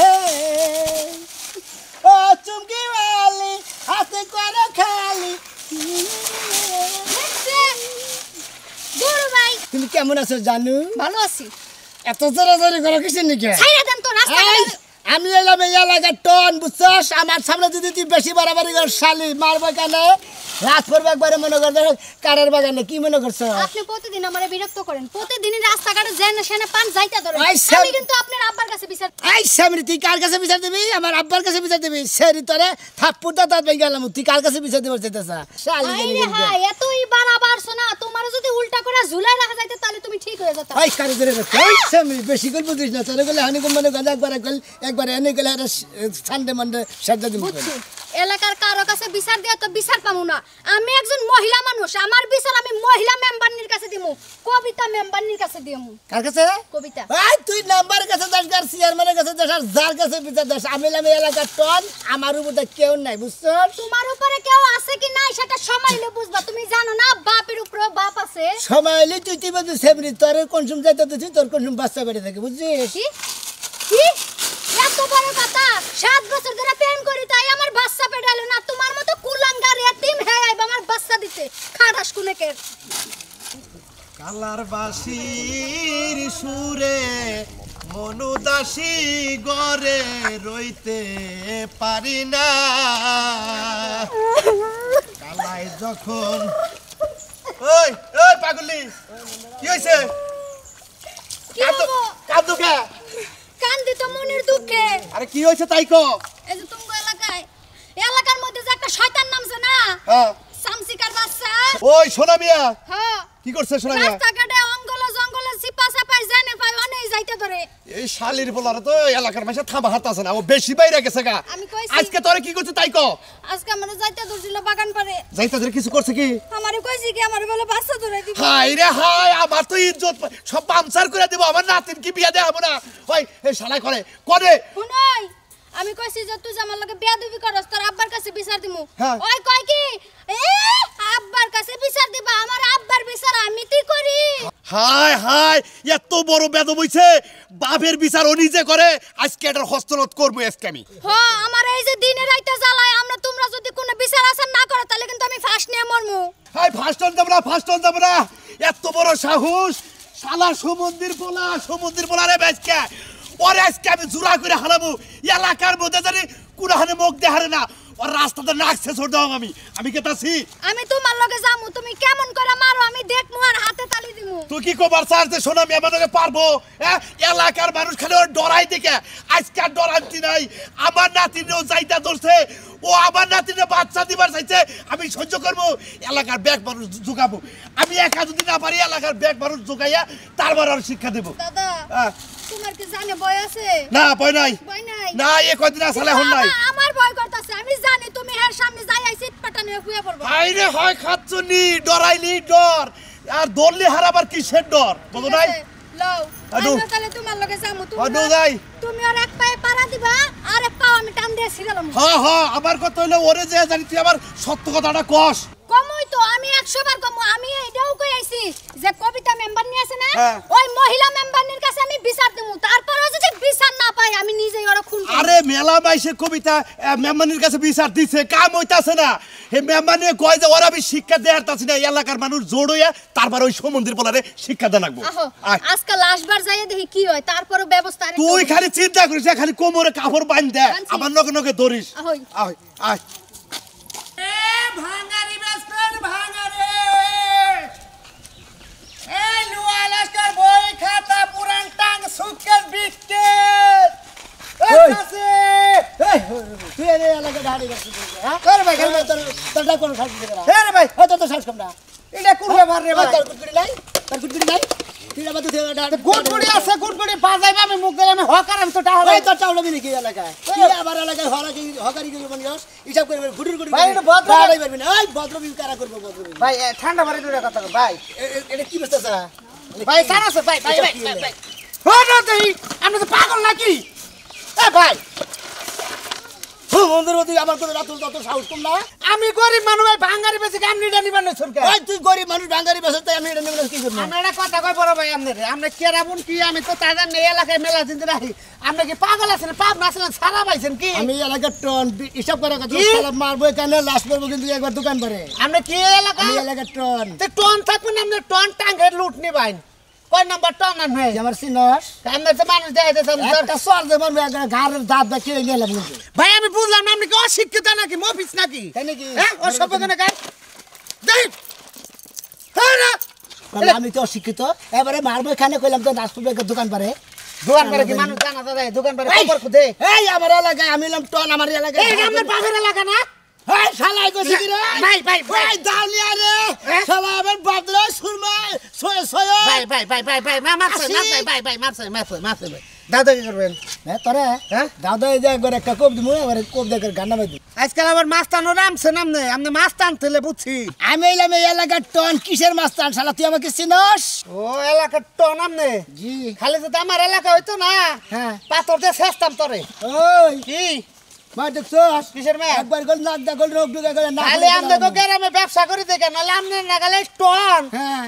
ও চুমকি वाली হাতে করো খালি
দেখছে গুরু ভাই
তুমি কেমন আছো জানু
ভালো আছি
এত জোরাজোরি করো কিসের নিকে
ছাইরা দেন তো রাস্তা
এই, আমি এলাম এই এলাকার টন বুঝছস আমার সামনে যদি তুই বেশি বাড়াবাড়ি কর শালি মারবে কেন রাত পড়বে একবারে মনে করবে কারের বাগানে কি মনে করছো
আপনি প্রতিদিন আমারে বিরক্ত করেন প্রতিদিনই রাস্তাঘাটে যেন সেনে পান যাইতা ধরেন
আই সাম-
আমি কিন্তু আপনার আব্বার কাছে বিচার
এই সামনে তুই কার কাছে বিচার দিবি আমার আব্বার কাছে বিচার দিবি সেরি তোরে থাপ্পুটা দাঁত ভেঙে গেলাম তুই কার কাছে বিচার দিবার চাইতেছা শালি
হাই
জানি
রে হাই এতই বাড়াবাড়ছো না তোমার যদি উল্টা করে ঝুলাই রাখা যাইতে তাহলে তুমি ঠিক হয়ে যেতা
ওই কারে ধরে রাখতে ওই সামনে বেশি করে বুঝিস না চলে গেলে হানি মনে গেলে একবার এনে গেলে একটা সানডে মানডে সাজা দিবি
বুঝছি এলাকার কারো কাছে বিচার দিয়া তো বিচার পামু না আমি একজন মহিলা মানুষ আমার বিচার আমি মহিলা মেম্বারনির কাছে দিমু কবিতা মেম্বারনির কাছে দিমু
কার কাছে
কবিতা
এই তুই নাম্বারের কাছে দাস গার চেয়ারম্যানের কাছে দাস আর যার কাছে বিচার দাস আমি এলাম এই এলাকার টন আমার উপরে কেউ নাই বুঝছো
তোমার উপরে কেউ আছে কি নাই সেটা সময় হলে বুঝবা তুমি জানো না বাপের উপরে বাপ আছে
সময় এলে তুই বলছিস সেমনি তোর কনসুম যাইতে দিচ্ছি তোর কনসুম বাচ্চা বেড়ে থাকে বুঝছিস
কি কি এত বড় কথা 7 বছর ধরে প্রেম করি তাই আমার বাচ্চা পেটালো না তোমার মতো কুলাঙ্গার এতিম হয়ে আইবা আমার বাচ্চা দিতে খাটাস কুনেকে
কালার বাসির সুরে মনুদাসী গরে রইতে পারি না কালাই যখন ওই ওই পাগলি কি হইছে
কি হবো
কাঁদো কে
কান্দি তো মনের দুঃখে
আরে কি হইছে তাই কো
এই যে তুমি এলাকার মধ্যে যে একটা শয়তান নামছে না
হ্যাঁ
সামসিকার বাচ্চা
ওই সোনা মিয়া
হ্যাঁ
কি করছে সোনা মিয়া
রাস্তাঘাটে অঙ্গলে জঙ্গলে চিপা চাপাই জানে পাই অনেক যাইতে ধরে
এই শালির বলার তো এলাকার মাসে থামা হাত আছে না ও বেশি বাইরে গেছে গা
আমি কইছি
আজকে তোরে কি করছে তাই কো
আজকে আমারে যাইতে দর্জিল বাগান পারে
যাইতে তোরে কিছু করছে কি
আমারে কইছি কি আমারে বলে বাচ্চা ধরে দিব
হাই রে হাই আমার তো ইজ্জত সব পামচার করে দিব আমার নাতিন কি বিয়া দেব না ওই এই শালা করে
শুনই আমি কইছি যে তুই আমার লগে বেয়াদবি করস তোর আব্বার কাছে বিচার দিমু
হ্যাঁ।
ওই কই কি আব্বার কাছে বিচার দিবা আমার আব্বার বিচার আমি কি করি
হাই হাই এত বড় বেদব হইছে বাপের বিচার ও নিজে করে আজকে এটার হস্তনত করবো আজকে আমি
আমার এই যে দিনে রাইতে জ্বালায় আমরা তোমরা যদি কোনো বিচার আসার না করো তাহলে কিন্তু আমি ফাঁস নিয়ে মরমু
হাই ফাস্টন দেব না এত বড় সাহস শালা সমুদ্রের পোলা রে বেচকে ওরে আজকে আমি জুরা করে হারাবো এলাকার মধ্যে জানি কুড়াহানে মুখ দেখারে না ওর রাস্তাতে নাক শেষ হয়ে দাও আমি কেতাছি
আমি তোমার লগে যামু তুমি কেমন করে মারো আমি দেখমু আর হাতে তালি দিমু
তুই কি কবার চারতে শোনা মেমানকে পারবো হ্যাঁ এলাকার মানুষ খালি ওর ডরাই দেখে আজকে আর ডরান্তি নাই আমার নাতিনেও যাইতা ধরছে ও আমার নাতিনে বাচ্চা দিবার চাইছে আমি সহ্য করবো এলাকার ব্যাগ মানুষ জোগাবো আমি একা যদি না পারি এলাকার ব্যাগ মানুষ জোগাইয়া তারপর আর শিক্ষা দেবো
দাদা তোমার কি জানে ভয় আছে
না ভয় নাই
ভয় নাই
না এ কদিন আসলে হন নাই
আমার ভয় করতেছে আমি জানি তুমি এর সামনে যাই আইছি পাটানে শুয়ে পড়বা
হাই রে হয় খাচ্ছনি ডরাইলি ডর আর দললি হারাবার কিসের ডর বুঝো নাই
লও
আদু।
আমি তাহলে তোমার লগে যামু
আদু যাই।
তুমি আর এক পায়ে পাড়া দিবা আর এক পাও আমি টান দিয়ে ছিড়ালাম
আমার কথা হইলো ওরে যে জানি তুই আমার সত্য কথাটা কস
কমই তো আমি 100 বার কমু আমি এটাও কই আইছি যে কবিতা মেম্বার নি আছে না
হ্যাঁ।
ওই মহিলা মেম্বারনির কাছে আমি বিচার দেবো তারপরেও যদি বিচার না পাই আমি নিজেই ওরা খুন করব
আরে মেলা মাইসে কবিতা মেম্বানির কাছে বিচার দিছে কাম হইতাছে না হে মেম্বানি কয় যে ওরা আমি শিক্ষা দেয়ারতাছি না এলাকার মানুষ জোড় হইয়া তারপর ওই সমুদ্রের বলারে শিক্ষা দেন লাগবো
আহো আজকাল লাশবার যাইয়া দেখি কি হয় তারপরেও ব্যবস্থা আরেকটা
তুই
হবে।
খালি চিন্তা করিস না, খালি কোমরে কাপড় বাঁধ দে
বাঁধছি।
আমার নকে নকে ধরিস
আহই।
আয় আয়
ভাঙারি বেসপেন ভাঙারে এই লুয়ালাস্কার বই খাতা পুরান টাং সুকেস বিস্কিট এই কাছে এই তুই এর লাগা দাঁড়ি রাখছিস হ্যাঁ করে ভাই তোরটা কোন সাজ দিতে রে রে ভাই হয়তো তো সাজ কম না এটা কোন ব্যাপার রে ভাই তোর কুটকুড়ি নাই তুই আবার তুই দাঁড়ি গুড়গুড়ি আছে গুড়গুড়ি বাজাইবা আমি মুখ ধরে আমি হকার আমি তো টাহল এই তো টাহল বিনি কি এলাকায় কি আবার এলাকায় হকারি কি বনিস হিসাব করে গুড়ুর গুড়ি ভাই এটা ভদ্র দাঁড়াই পারবি না এই ভদ্র বিল কারা করব ভদ্র বিল ভাই ঠান্ডা মারে দুটা কথা ভাই এটা কি বলতেছ ভাই সারাছে ভাই ভাই ভাই হলো তুই আমি তো পাগল নাকি এ ভাই বন্ধুর মধ্যে আমার কোনো রাতুল তত সাহস কম না আমি গরিব মানুষ ভাই ভাঙ্গারি বেশি আমি এটা নিবার না সরকার ভাই তুই গরিব মানুষ ভাঙ্গারি বেশি তাই আমি এটা নিবার কি করব আমরা একটা কথা কই বড় ভাই আপনি কেরাবুন কি আমি তো তাদের নেই এলাকায় মেলা দিন রাখি আপনি কি পাগল আছেন পাপ না আছেন সারা পাইছেন কি আমি এলাকার টন হিসাব করে কথা সারা মারবো কেন লাশ মারবো কিন্তু একবার দোকান করে আপনি কি এলাকা আমি এলাকার টন তো টন থাকবেন আপনি টন টাঙ্গের লুট নিবাইন কয় নাম্বার টন আন ভাই আমার সিনস আমরা তো মানুষ দেখাইতেছ একটা সর দেব ঘরের দাঁত দা কিনে গেলাম ভাই আমি বুঝলাম না আপনি কি অশিক্ষিত নাকি মফিস নাকি তাই নাকি হ্যাঁ অসভ্য কেন গায় দেখ হ্যাঁ না আমি তো অশিক্ষিত এবারে মারবো এখানে কইলাম তো রাজপুরের দোকান পারে কি মানুষ জানা যায় দোকান পারে খবর খুদে এই আমার এলাকায় আমি এলাম টন আমার এলাকায় এই আমার বাপের এলাকা না এই শালাই কইছি কি রে ভাই দাউলিয়া রে শালা আমার বাপরা সুরমা মারছে দাদা কি করবেন হ্যাঁ তোরা হ্যাঁ দাদা এই যে একবার একটা কোপ দিমু এবারে কোপ দেখে গান্না বাই আজকাল আবার মাছ টানো নামছে নামনে আপনি মাছ টানতেলে বুঝছি আমি এলাম এই এলাকার টন কিসের মাছ টান শালা তুই আমাকে চিনস ও এলাকার টন আমনে জি খালি তো আমার এলাকা হইতো না হ্যাঁ পাথর দিয়ে শেষতাম তোরে ওই কি মা দেখছস কিসের মা একবার গোল নাক দা গোল রোগ ঢুকে গেল না খালি আমনে তো গ্রামে ব্যবসা করি দেখে নালে আমনে নাগালে টন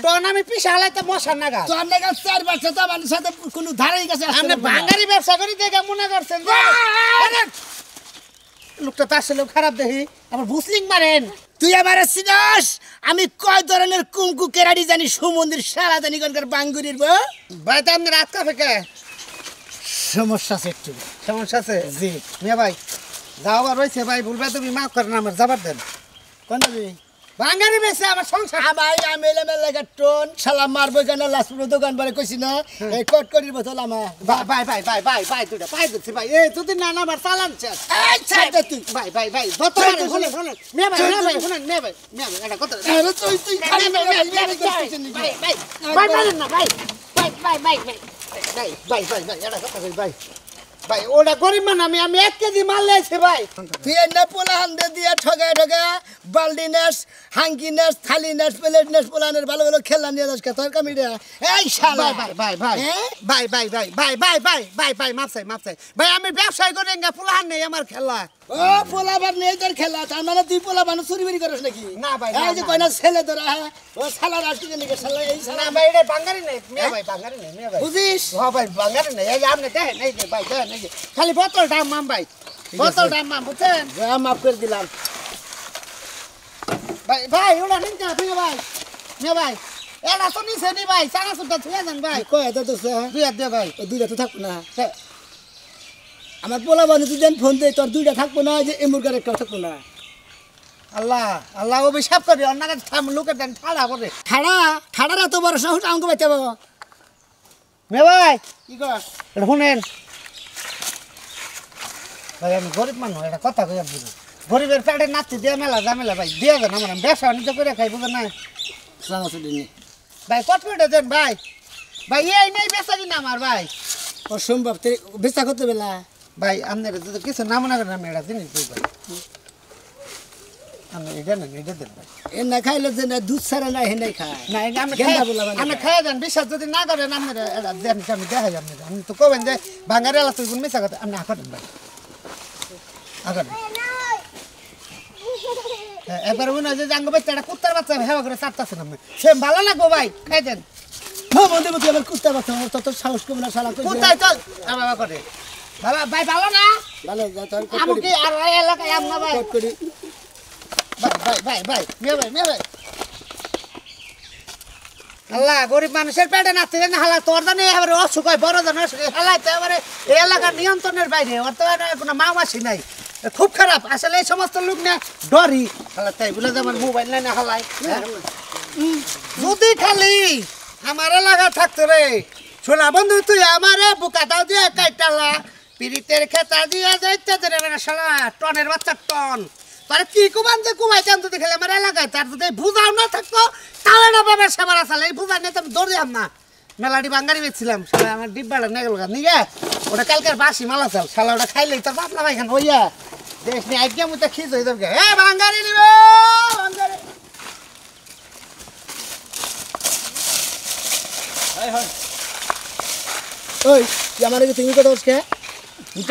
টন আমি পিছালাইতে মশার নাগা তো আমনে গাছ 4 বছর তো আমার সাথে কোনো ধারেই কাছে আমনে ভাঙারি ব্যবসা করি দেখে মনে করছেন যে লোকটা তার সাথে খারাপ দেখি আমার বুসলিং মারেন তুই আমারে চিনস আমি কয় ধরনের কুমকু কেরাড়ি জানি সুমন্দির সারা জানি কোনকার বাঙ্গুরির ভাই তো আপনি রাত কাফে কে সমস্যা আছে একটু সমস্যা আছে জি মিয়া ভাই যাওয়ার রয়েছে ভাই ভুলবে তুমি মাফ করেন আমার যাবার দেন কোন যাবি বাঙ্গারি বেশি আমার সংসার ভাই আমি এলাম এলাকার টন সালাম মারবো কেন লাসপুর দোকান বারে কইছি না এই কট করির বোতল আমার ভাই দুটা পাই দিচ্ছি ভাই এই তুই না না আমার চালান শেষ এই ছাড় তুই ভাই বোতল শুনে মিয়া ভাই শুনেন মিয়া ভাই এটা কত আরে তুই খালি ভাই মারেন না ভাই ভাই ভাই ভাই ভাই এটা কথা কই ভাই ভাই ওটা গরিব মান আমি 1 কেজি মাল লাইছি ভাই
তুই না পোলা হান্দে দিয়ে ঠগে ঠগে বালডি নেস হাঙ্কি নেস থালি নেস প্লেট নেস পোলানের ভালো ভালো খেলা নিয়ে যাস তোর কামিটা এই শালা
ভাই ভাই ভাই ভাই ভাই ভাই ভাই ভাই ভাই ভাই ভাই মাপসাই ভাই আমি ব্যবসায় করে এঙ্গা ফুলাহান নেই আমার খেলা
ও পোলাবার নেই তোর খেলা তার মানে তুই পোলাবান চুরি বিরি করিস নাকি
না ভাই,
এই যে
না,
কয়না ছেলে তোরা হ্যাঁ ও শালার আসতে নাকি শালা এই শালা
না ভাই এটা বাঙ্গারি নেই মিয়া ভাই বাঙ্গারি নেই মিয়া ভাই
বুঝিস
হ্যাঁ ভাই বাঙ্গারি নেই এই যে আপনি দেখেন এই যে ভাই দেখেন এই যে খালি বোতল দাম মাম ভাই বোতল দাম মাম বুঝছেন
যা মাফ করে দিলাম
ভাই ভাই ওটা নিন না মিয়া ভাই এটা তো নিছে নি ভাই সারা সুটা ছুঁয়ে যান ভাই
কয় এটা তো
দুই হাত দে ভাই
দুইটা তো থাকবো না আমার পোলাবান তুই যেন ফোন দে তোর দুইটা থাকবো না যে এমুরগার একটা থাকবো না
আল্লাহ আল্লাহ অভিশাপ করি অন্যকে লোকের দেন ঠাড়া করে
ঠাড়ার এত বড় সাহস আমাকে বাইতে পাবো
মে ভাই
কি কর
এটা শুনেন ভাই আমি গরিব মানুষ এটা কথা কই আপনি গরিবের পেটে নাচতে দিয়ে মেলা ঝামেলা ভাই দিয়ে দেন আমার ব্যবসা বাণিজ্য করে খাই বুঝেন না
সামসে দিন
ভাই কত করে দেন ভাই ভাই এই নেই বেচা কিনা আমার ভাই
অসম্ভব তুই বিচার করতে বেলা
ভাই আপনার যদি কিছু নাম না করেন আমি এটা জিনিস দিই ভাই আমি এটা নেন এটা দেন ভাই
এ না খাইলে যে না দুধ ছাড়া না হেনাই খায়
না এটা আমি
গেন্দা বলা মানে
আমি খাই দেন বিশ্বাস যদি না করেন আপনার এটা দেন আমি দেখাই আপনার আপনি তো কবেন যে ভাঙারে আলা তুই কোন মিশা কথা আপনি আঁকাতেন ভাই আঁকাতেন এবার মনে হয় যে জাঙ্গো বাচ্চা একটা কুত্তার বাচ্চা হেওয়া করে চাপতাছেন আপনি সে ভালো লাগবো ভাই খাই দেন
হ্যাঁ বন্ধু তুই আবার কুত্তা বাচ্চা আমার তত সাহস কম না শালা কই
কুত্তাই চল বাবা করে বাবা ভাই ভালো না
ভালো যা তোর
আমি কি আর এই এলাকায় আম না ভাই
কট করি
ভাই মেয়ে ভাই আল্লাহ গরিব মানুষের পেটে নাচতে না হালা তোর জানি এবারে অসুখ হয় বড় জন অসুখ হালাইতে এবারে এই এলাকার নিয়ন্ত্রণের বাইরে ওর তো কোনো মামাসি নাই খুব খারাপ আসলে এই সমস্ত লোক না ডরি হালা তাই বলে যে আমার মোবাইল নাই না হালাই যদি খালি আমার এলাকা থাকতো রে শোনা বন্ধু তুই আমারে বুকাটাও দিয়ে কাইটালা পিরিতের খেতা দিয়ে যাইতে রে শালা টনের বাচ্চা টন তার কি কুমান যে কুমাইতাম যদি খেলে আমার এলাকায় তার যদি বুঝাও না থাকতো তাহলে না বাবার সেবার আসালে এই বুঝা নিয়ে তো আমি দৌড়িয়াম না মেলাটি বাঙ্গারি বেচছিলাম শালা আমার ডিব্বাটা নিয়ে গেল নিয়ে ওটা কালকের বাসি মালা চাল শালা ওটা খাইলেই তোর পাতলা পাইখান হইয়া দেখ নি আজকে আমি তো খিজ হয়ে যাবে হ্যাঁ বাঙ্গারি নিবে বাঙ্গারি
ওই তুই আমার তুমি কথা বলছ কে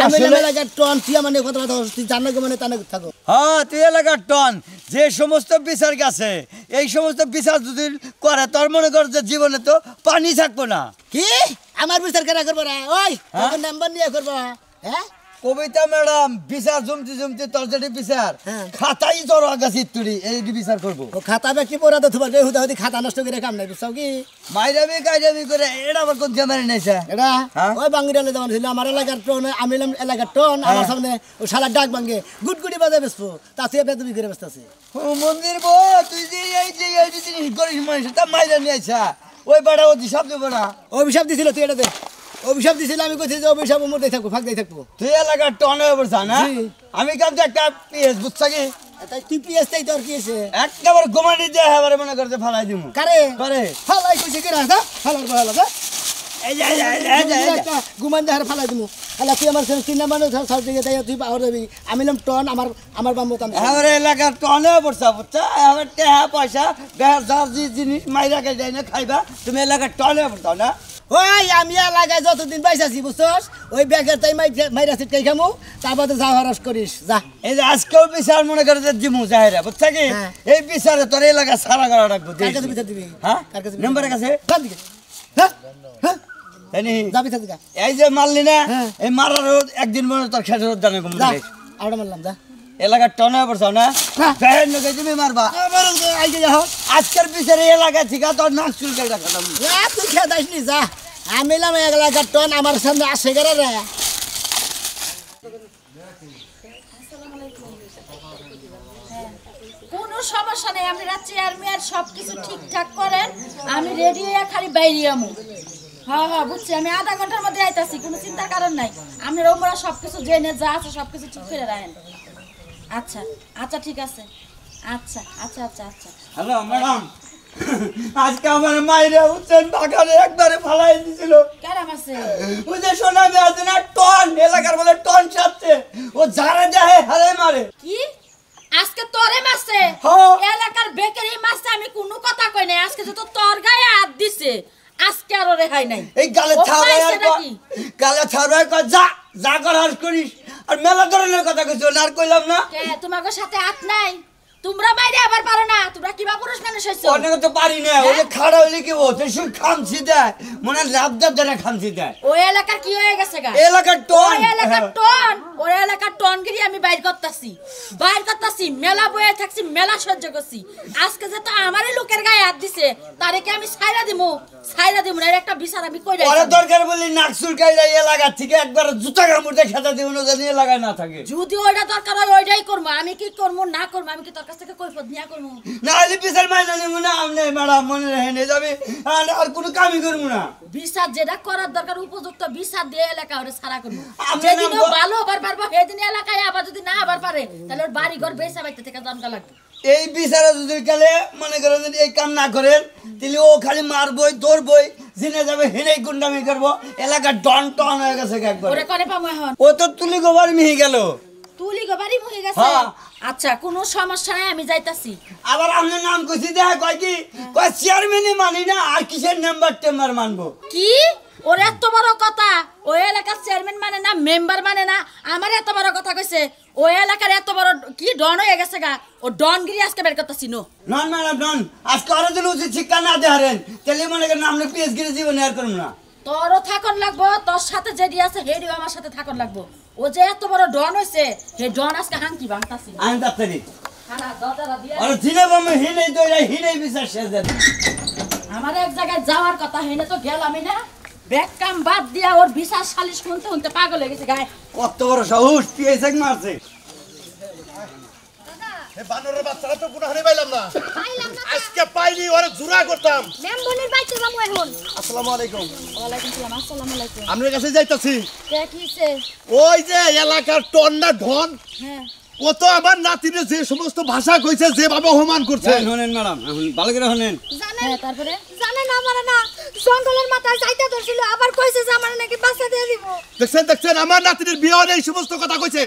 আমি এলাকার টন তুই আমার কথা কথা তুই জানা কে মানে তানে থাকো
হ্যাঁ তুই এলাকার টন যে সমস্ত বিচার গেছে এই সমস্ত বিচার যদি করে তোর মনে কর যে জীবনে তো পানি থাকবো না
কি আমার বিচার কেনা করবো না ওই তোর নাম্বার নিয়ে করবো হ্যাঁ
কবিতা ম্যাডাম বিচার জমতে তোর যেটি বিচার খাতাই তোর আগাছি তুই এই বিচার করবো
ও খাতা ব্যক্তি পড়া তো তোমার হুদা হুদি খাতা নষ্ট করে কাম নাই বুঝছো কি
মাইরামি কাইরামি করে এটা আবার কোন জামারি নাইছে
এটা
হ্যাঁ?
ওই বাঙ্গিরালে যেমন ছিল আমার এলাকার টন আমি এলাকার টন আমার সামনে ও শালা ডাক ভাঙ্গে গুটগুটি বাজে বেসবো তা তুই বেদবি করে বেসতেছে
ও মন্দির বো তুই যে এই জিনিস করিস মানুষ তা মাইরা নিয়ে আইছা ওই বাড়া ওই শব্দ বড়া
অভিশাপ দিছিল তুই এটা দে অভিশাপ দিছিল আমি কইছি যে অভিশাপ মধ্যে থাকবো ফাঁক দিয়ে থাকবো
তুই এলাকার টন হয়ে পড়ছা না
জি।
আমি কিন্তু একটা পিএস বুঝছা কি
তাই তুই পিএস তাই তোর কি আছে
একেবারে গোমানি দিয়ে এবারে মনে করতে ফালাই দিমু
কারে
করে
ফালাই কইছে কি রাখা ফালার বহালা দা
এই যে
গুমান দেহার ফালাই দিমু হালা তুই আমার তিন নাম্বার সাউথ দিকে তাই তুই পাওয়ার যাবি আমি নাম টন আমার বাম্বু তাম
এবারে এলাকার টন হয়ে পড়ছা বুঝছা এবার টাকা পয়সা বেহার যার যে জিনিস মাইরা কে যাই না খাইবা তুমি এলাকার টন হয়ে পড়তাও না
ওই আমি এলাকায় যতদিন বাইসাছি বুঝছস ওই ব্যাগের তাই মাইরা সিটকাই খামু তারপরে যা হরস করিস যা
এই যে আজকেও বিচার মনে করে যে জিমু জাহেরা বুঝছা কি
হ্যাঁ।
এই বিচারে তোর এলাকা সারা করা রাখবো
কার কাছে বিচার দিবি
হ্যাঁ
কার কাছে
নম্বরের কাছে
যান দিকে হ্যাঁ হ্যাঁ
জানি
যা বিচার দিকা
এই যে মারলি না
হ্যাঁ।
এই মারার একদিন মনে তোর খেতে জানে কম
যা আড়া মারলাম যা
এলাকার টনে পড়ছাও না
হ্যাঁ।
ফের নকে তুমি মারবা
আবার আইগে যা হোক
আজকের বিচারে এলাকা থেকে তোর নাক চুল কেটে খাতাম
তুই খেয়ে দাসনি যা আমি এলাম এক লাখ টন আমার সামনে আসে গেলে রে
কোনো সমস্যা নেই আপনি রাত চেয়ারম্যান সব কিছু ঠিকঠাক করেন আমি রেডি হয়ে খালি বাইরে আমু হ্যাঁ হ্যাঁ বুঝছি আমি আধা ঘন্টার মধ্যে আইতাছি কোনো চিন্তার কারণ নাই আপনি ওমরা সব কিছু জেনে যা আছে সব কিছু ঠিক করে রাখেন আচ্ছা আচ্ছা ঠিক আছে আচ্ছা আচ্ছা আচ্ছা আচ্ছা
হ্যালো ম্যাডাম আজকে আমার মাইরে উঠছেন বাগানে একবারে ফালাই দিছিল
কেরাম আছে
ওই যে সোনা মেয়ে আছে না টন এলাকার বলে টন চাচ্ছে ও যারা যায় হারে মারে
কি আজকে তোরে মারছে
হ্যাঁ।
এলাকার বেকারি মারছে আমি কোনো কথা কই নাই আজকে তো তোর গায়ে হাত দিছে আজকে আরো রেহাই নাই
এই গালে
ও
ছাড়াই
পাইছে নাকি?
গালে ছাড়াই যা যা করার করিস আর মেলা ধরনের কথা কইছো না আর কইলাম না
কে তোমাদের সাথে হাত নাই তোমরা বাইরে আবার পারো না তোমরা কিবা পুরুষ মানুষ হইছো
অনেক তো পারি না ওই যে খাড়া হইলে কি ও তুই শুধু খামছি দেয় মনে লাভ দাব ধরে খামছি দেয়
ওই এলাকার কি হয়ে গেছে গা
এলাকার টন
ওই এলাকার টন ওই এলাকার টনগিরি আমি বাইর করতাছি মেলা বয়ে থাকছি মেলা সহ্য করছি আজকে যে তো আমারই লোকের গায়ে হাত দিছে তারে কি আমি ছাইরা দিমু না এর একটা বিচার আমি কই
পরে
রাখছি
দরকার বলি নাক চুলকাইলে এলাকা থেকে একবার জুতা কামড়ে খেতে দিব না জানি এলাকায় না থাকে
যদি ওইটা দরকার হয় ওইটাই করবো আমি কি করবো না করবো আমি কি তোর কাছ থেকে কৈফত নিয়া করবো
না হলে বিচার মাইনা নিব না আপনি ম্যাডাম মনে রেখে নিয়ে যাবে আর কোনো কামই করবো না
বিচার যেটা করার দরকার উপযুক্ত বিচার দিয়ে এলাকা ওরে ছাড়া করবো
আমি
যেদিন ও
না-
ভালো হবার পারবো সেদিন এলাকায় আবার যদি না আবার পারে তাহলে ওর বাড়ি ঘর বেসা বাইতে থেকে জানতে লাগবে
এই বিচারে যদি গেলে মনে করেন যদি এই কাম না করেন তাহলে ও খালি মারবই দৌড়বই জিনে যাবে হেনেই গুন্ডামি করবো এলাকা ডন টন হয়ে গেছে একবার
ওরে করে পাবো এখন
ও তো তুলি গোবার মিহি গেল
তুলি গো বাড়ি মরে গেছে
হ্যাঁ।
আচ্ছা কোনো সমস্যা নাই আমি যাইতাছি
আবার আপনার নাম কইছি দেখা কয় কি কয় চেয়ারম্যানই মানি না আর কিসের নাম্বার টেম্বার মানবো
কি ওর এত বড় কথা ওই এলাকার চেয়ারম্যান মানে না মেম্বার মানে না আমার এত বড় কথা কইছে ওই এলাকার এত বড় কি ডন হয়ে গেছে গা ও ডনগিরি আজকে বের করতেছি নো
নন ম্যাডাম নন আজকে আরো যদি উচিত শিক্ষা না দেহারেন তাহলে মনে করেন আপনি পিএস গিরে জীবনে আর করুন না
তোরও থাকন লাগবো তোর সাথে যেডি আছে হেডিও আমার সাথে থাকন লাগবো ও যে এত বড় ডন হইছে হে ডন আজকে হাঙ্কি ভাঙতাছি
আমি ডাক্তারি
খানা দরজাটা দিয়ে
আর জিনে বামে হিনেই দইরা হিনেই বিচার শেষ দেন
আমার এক জায়গায় যাওয়ার কথা হেনে তো গেলামই না ব্যাগ কাম বাদ দিয়া ওর বিচার সালিশ শুনতে পাগল হয়ে গেছে গায়ে
কত বড় সাহস পিএস এক মারছে
এই বানরের বাচ্চারা তো কোনো হারে পাইলাম না আজকে পাইলি ওরে জুরা করতাম
মেম্বনের বাইতে যাবো এখন
আসসালামু আলাইকুম
ওয়ালাইকুম সালাম আসসালামু আলাইকুম
আপনার কাছে যাইতাছি
কে কিছে
ওই যে এলাকার টন না ঢন
হ্যাঁ
ও তো আমার নাতিরে যে সমস্ত ভাষা কইছে যেভাবে অপমান করছে
শোনেন ম্যাডাম এখন ভালো করে শোনেন
জানেন
হ্যাঁ তারপরে
জানেন আমার না জঙ্গলের মাথায় যাইতে ধরছিল আবার কইছে যে আমার নাকি বাচ্চা দিয়ে দিব
দেখছেন আমার নাতির বিয়ে হলে এই সমস্ত কথা কইছে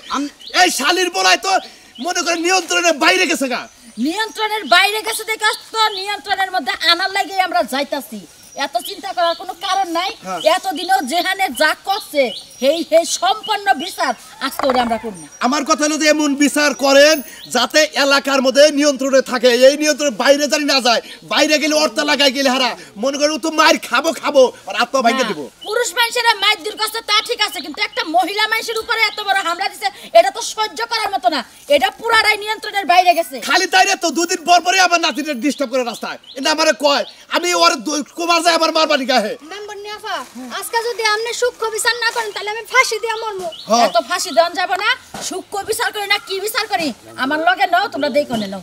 এই শালির বলাই তো মনে করেন নিয়ন্ত্রণের বাইরে গেছে গা
নিয়ন্ত্রণের বাইরে গেছে দেখে তো নিয়ন্ত্রণের মধ্যে আনার লাগে আমরা যাইতাছি এত চিন্তা করার কোনো কারণ নাই এতদিনও যেখানে যা করছে সেই সম্পন্ন বিচার আজকে ওরে আমরা করব
আমার কথা হলো যে এমন বিচার করেন যাতে এলাকার মধ্যে নিয়ন্ত্রণে থাকে এই নিয়ন্ত্রণ বাইরে জানি না যায় বাইরে গেলে অর্থ লাগাই গেলে হারা মনে করেন ও তো মার খাবো আর আত্মা ভাঙে দিব
পুরুষ মানুষের মায়ের দূর করছে তা ঠিক আছে কিন্তু একটা মহিলা মানুষের উপরে এত বড় হামলা দিছে এটা তো সহ্য করার মতো না এটা পুরাটাই নিয়ন্ত্রণের বাইরে গেছে
খালি তাই না তো দুদিন পর পরে আমার নাতিটা ডিস্টার্ব করে রাস্তায় এটা আমারে কয় আমি ওর কুমার যায় আমার মারবানি গায়ে
মেম্বার নিয়াফা আজকে যদি আপনি সূক্ষ্ম বিচার না করেন তাহলে আমি ফাঁসি দিয়ে মরবো
এত ফাঁসি দেওয়া যাবে না সূক্ষ্ম বিচার করি না কি বিচার করি আমার লগে নাও তোমরা দেখো নাও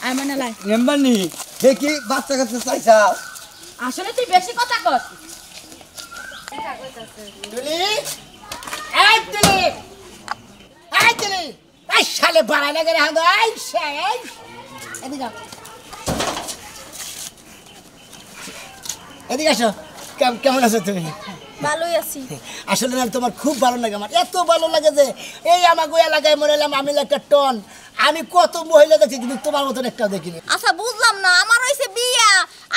আয় মানে লাই
মেম্বার নি দেখি বাচ্চা কাছে চাইছা
আসলে তুই বেশি কথা কর
তুলি এই তুলি এই তুলি এই শালে বাড়াই লাগে রে হাঙ্গ এই শাই এদিকে আও। এদিকে আসো কেমন আছো তুমি
ভালোই আছি
আসলে না তোমার খুব ভালো লাগে আমার এত ভালো লাগে যে এই আমাকে এলাকায় মনে হলাম আমি একটা টন আমি কত মহিলা দেখছি কিন্তু তোমার মতন একটাও দেখিনি
আচ্ছা বুঝলাম না আমার হইছে বিয়া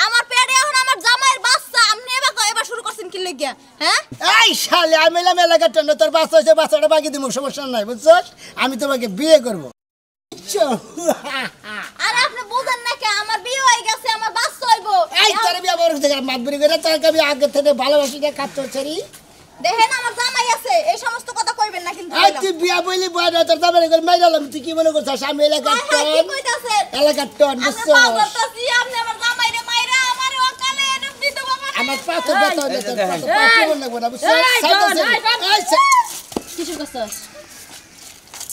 আমার পেটে এখন আমার জামাইয়ের বাচ্চা আপনি এবার শুরু করছেন কি লাগিয়া হ্যাঁ
এই শালে আমি এলাম এলাকার টন তোর বাচ্চা হয়েছে বাচ্চাটা বাকি দিব সমস্যা নাই বুঝছো আমি তোমাকে বিয়ে করবো
আর আপনি বুঝেন না কে আমার বিয়ে হয়ে গেছে আমার বাচ্চা হইবো
এই তোর বিয়ে বড় থেকে মাতবরি করে তোকে আমি আগে থেকে ভালোবাসি না কাটতে ছেড়ি
দেখেন আমার জামাই আছে এই সমস্ত কথা কইবেন না কিন্তু
এই তুই বিয়া বইলি বয় না তোর দামে করে মাইরালাম তুই কি মনে করছিস আমি এলাকার
কি
টন
কইতাছেন
এলাকার টন
আপনি
বুঝছো
পাগলতাছি আপনি আমার জামাইরে মাইরা আমার ওকালে এনে দিতে বাবা
আমার পাথর ব্যথা হয়ে তোর পাথর পাথর লাগবে না বুঝছো
এই,
সাইডে
এই,
এই সা-
কিশোর কাছাস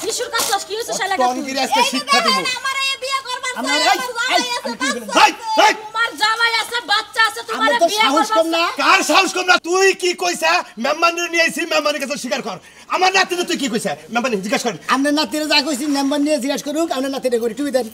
কিশোর কাছাস কি হয়েছে শালা
টনগিরি আজকে শিক্ষা দিব
আমার এই বিয়ে করবার
আমার
চাই,
এই-
জামাই আছে বাচ্চা
হাই হাই
তোমার জামাই আছে বাচ্চা আছে তোমার
আমার তো
বিয়ে
সাহস
করবা
কম না
কার সাহস কম না তুই কি কইছা মেম্বারের নিয়ে আইছি মেম্বারের কাছে স্বীকার কর আমার নাতিরে তুই কি কইছা মেম্বারে জিজ্ঞাসা কর
আমরা নাতিরে যা কইছি নাম্বার নিয়ে জিজ্ঞাসা করুক আমরা নাতিরে করি তুই দেন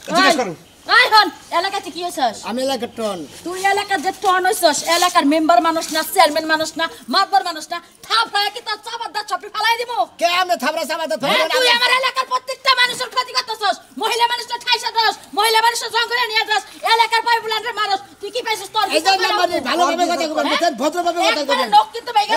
জিজ্ঞাসা করুন
আই হন এলাকাতে কি হইছস
আমি এলাকার টন
তুই এলাকার যে টন হইছস এলাকার মেম্বার মানুষ না চেয়ারম্যান মানুষ না মাতবার মানুষ না থাপড়া কি তোর চাপার দা চপি ফালাই দিব
কে আমরা থাবরা সাবাদা
হ্যাঁ, তুই আমার এলাকার প্রত্যেকটা মানুষের ক্ষতি করতেছস মহিলা মানুষটা ঠাইসা দস মহিলা মানুষটা জঙ্গলে নিয়ে যাস এলাকার পাইপুলানের মানুষ তুই কি পাইছিস তোর
এই যে নাম্বারে ভালোভাবে কথা কইবেন বেতন ভদ্রভাবে কথা কইবেন
লোক কিন্তু বাইগা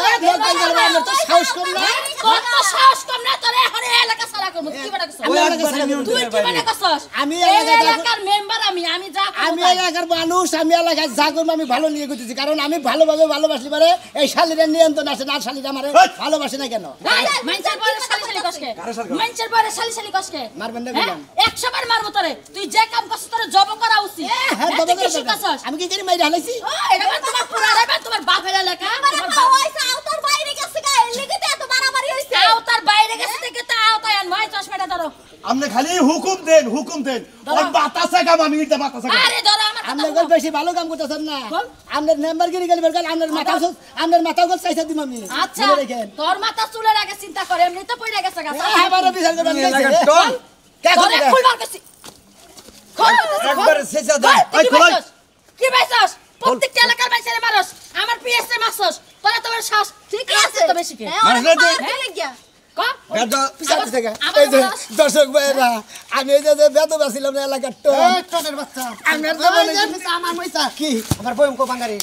আমরা তো সাহস কম না
তোর তো সাহস কম না তোর এখন এই এলাকা সারা করব তুই কি বানা করছস
ওই একবার নিউন
তুই কি বানা করছস
আমি
এই
এলাকার-
এলাকার মেম্বার আমি যা
আমি এলাকার মানুষ আমি এলাকায় যা করবো আমি ভালো নিয়ে করতেছি কারণ আমি ভালোভাবে ভালোবাসি পারে এই শালিরের নিয়ন্ত্রণ আছে না শালিরা আমার ভালোবাসে না কেন
মাইনচের বরে শালি কসকে মাইনচের বরে শালি কসকে
মারবেন না
হ্যাঁ?
বললাম
100 বার মারবো তোরে তুই যে কাম করছিস তোরে জব করা উচিত
হ্যাঁ
এত
বাবা
কি শিখাছস
আমি কি করি মাইরে হালাইছি
ও এটা মানে তোমার পুরা রেবা তোমার বাপের এলাকা তোমার বাপ হইছে আওতার বাইরে গেছে গা এর লিগে তো এত বাড়াবাড়ি হইছে আওতার বাইরে গেছে থেকে তো আওতায় আন ভাই চশমাটা ধরো
আপনি খালি হুকুম দেন ওর বাতাসে কাম আমি এটা বাতাসে কাম
আরে ধরো আমার
আমরা
কথা
গল বেশি ভালো কাম করতেছেন না
বল।
আপনার মেম্বার গিরি গেলি বলকাল আপনার মাথা গল চাইছা দিম আমি
আচ্ছা
মনে রেখেন
তোর মাথা চুলের আগে চিন্তা করে এমনি তো পড়ে গেছে গা
আমারে বিচার করবেন
এলাকার টন
কে
তোরে
করে
খুলবার গেছি
একবার শেষা দাও
ওই খোলাই।
কি পাইছস প্রত্যেকটা এলাকার মানুষের মারস আমার পিএসএ মারছস তোরা তোমার শ্বাস ঠিক আছে তো বেশি কে ক
বিচার দিতে গা।
আমার
এই যে
মাস।
দর্শক ভাইরা আমি এই যে বেদব আছিলাম না এলাকার টন
এই টনের বাচ্চা
আমার তো
ওই
মনে
যে পিছা আমার মইতা
কি
আমার বয়ম কো বাঙ্গারি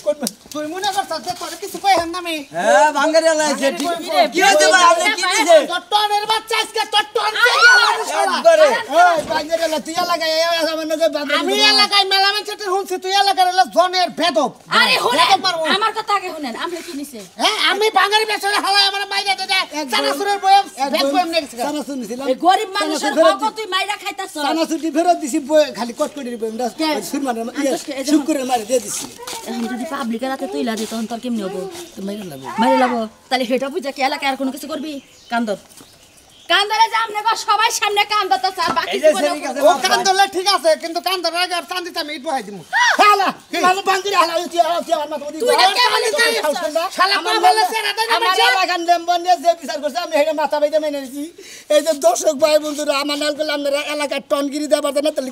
তুই মনে করছস যে তোর কিছু কইহাম না আমি
হ্যাঁ ভাঙ্গারি লাগছে কি হয়েছে ভাই আপনি কি দিছে
তোর টনের বাচ্চা আজকে তোর টন
একবারে
ওই বাঙ্গারে তুই এলাকায় আমার নগে বাদ
আমি এলাকায় মেলা মানুষের শুনছি তুই এলাকার এলা জনের ভেদব
আরে শুনেন
ভেদব মারবো।
আমার কথা আগে শুনেন আমরা কি নিছে
হ্যাঁ আমি বাঙালি বেচারে হালাই আমার মাইরা দে চানাচুরের বয়ম ভেদ বয়ম নেক্সট
চানাচুর নিছিলাম
এই গরিব মানুষের হক তুই মাইরা খাইতাছস
চানাচুরটি ফেরত দিছি খালি কটকটির বইমটা সুরমানের শুক্রের মারি দিয়ে দিছি
এখন যদি পাবলিকের হাতে তুইলা দে তখন তোর কেমনি হবো মাইরে লাবো তাহলে সেটা বুঝা কি এলাকায় আর কোনো কিছু করবি কান্দর কান্দরে যে আমনে গো সবাই সামনে কান্দতে স্যার বাকি
এই যে
জীবনে
সেদিকে আছে
ও কান ধরলে ঠিক আছে কিন্তু কান ধরে আগে আর টান দিতে আমি ইট বহাই দিমু
হালা ভালো বাঙ্গিরে হালা তুই আমার মাথা
তুই এটা কে বলিস
শালা কো বলে সেরা দে
আমার এলাকার নেম্বর নিয়ে যে বিচার করছে আমি হেডে মাথা বাইতে মেনে নিছি এই যে দর্শক ভাই বন্ধুরা আমার নাল করলে আপনারা এলাকার টনগিরি দেওয়া পারতেন না তাহলে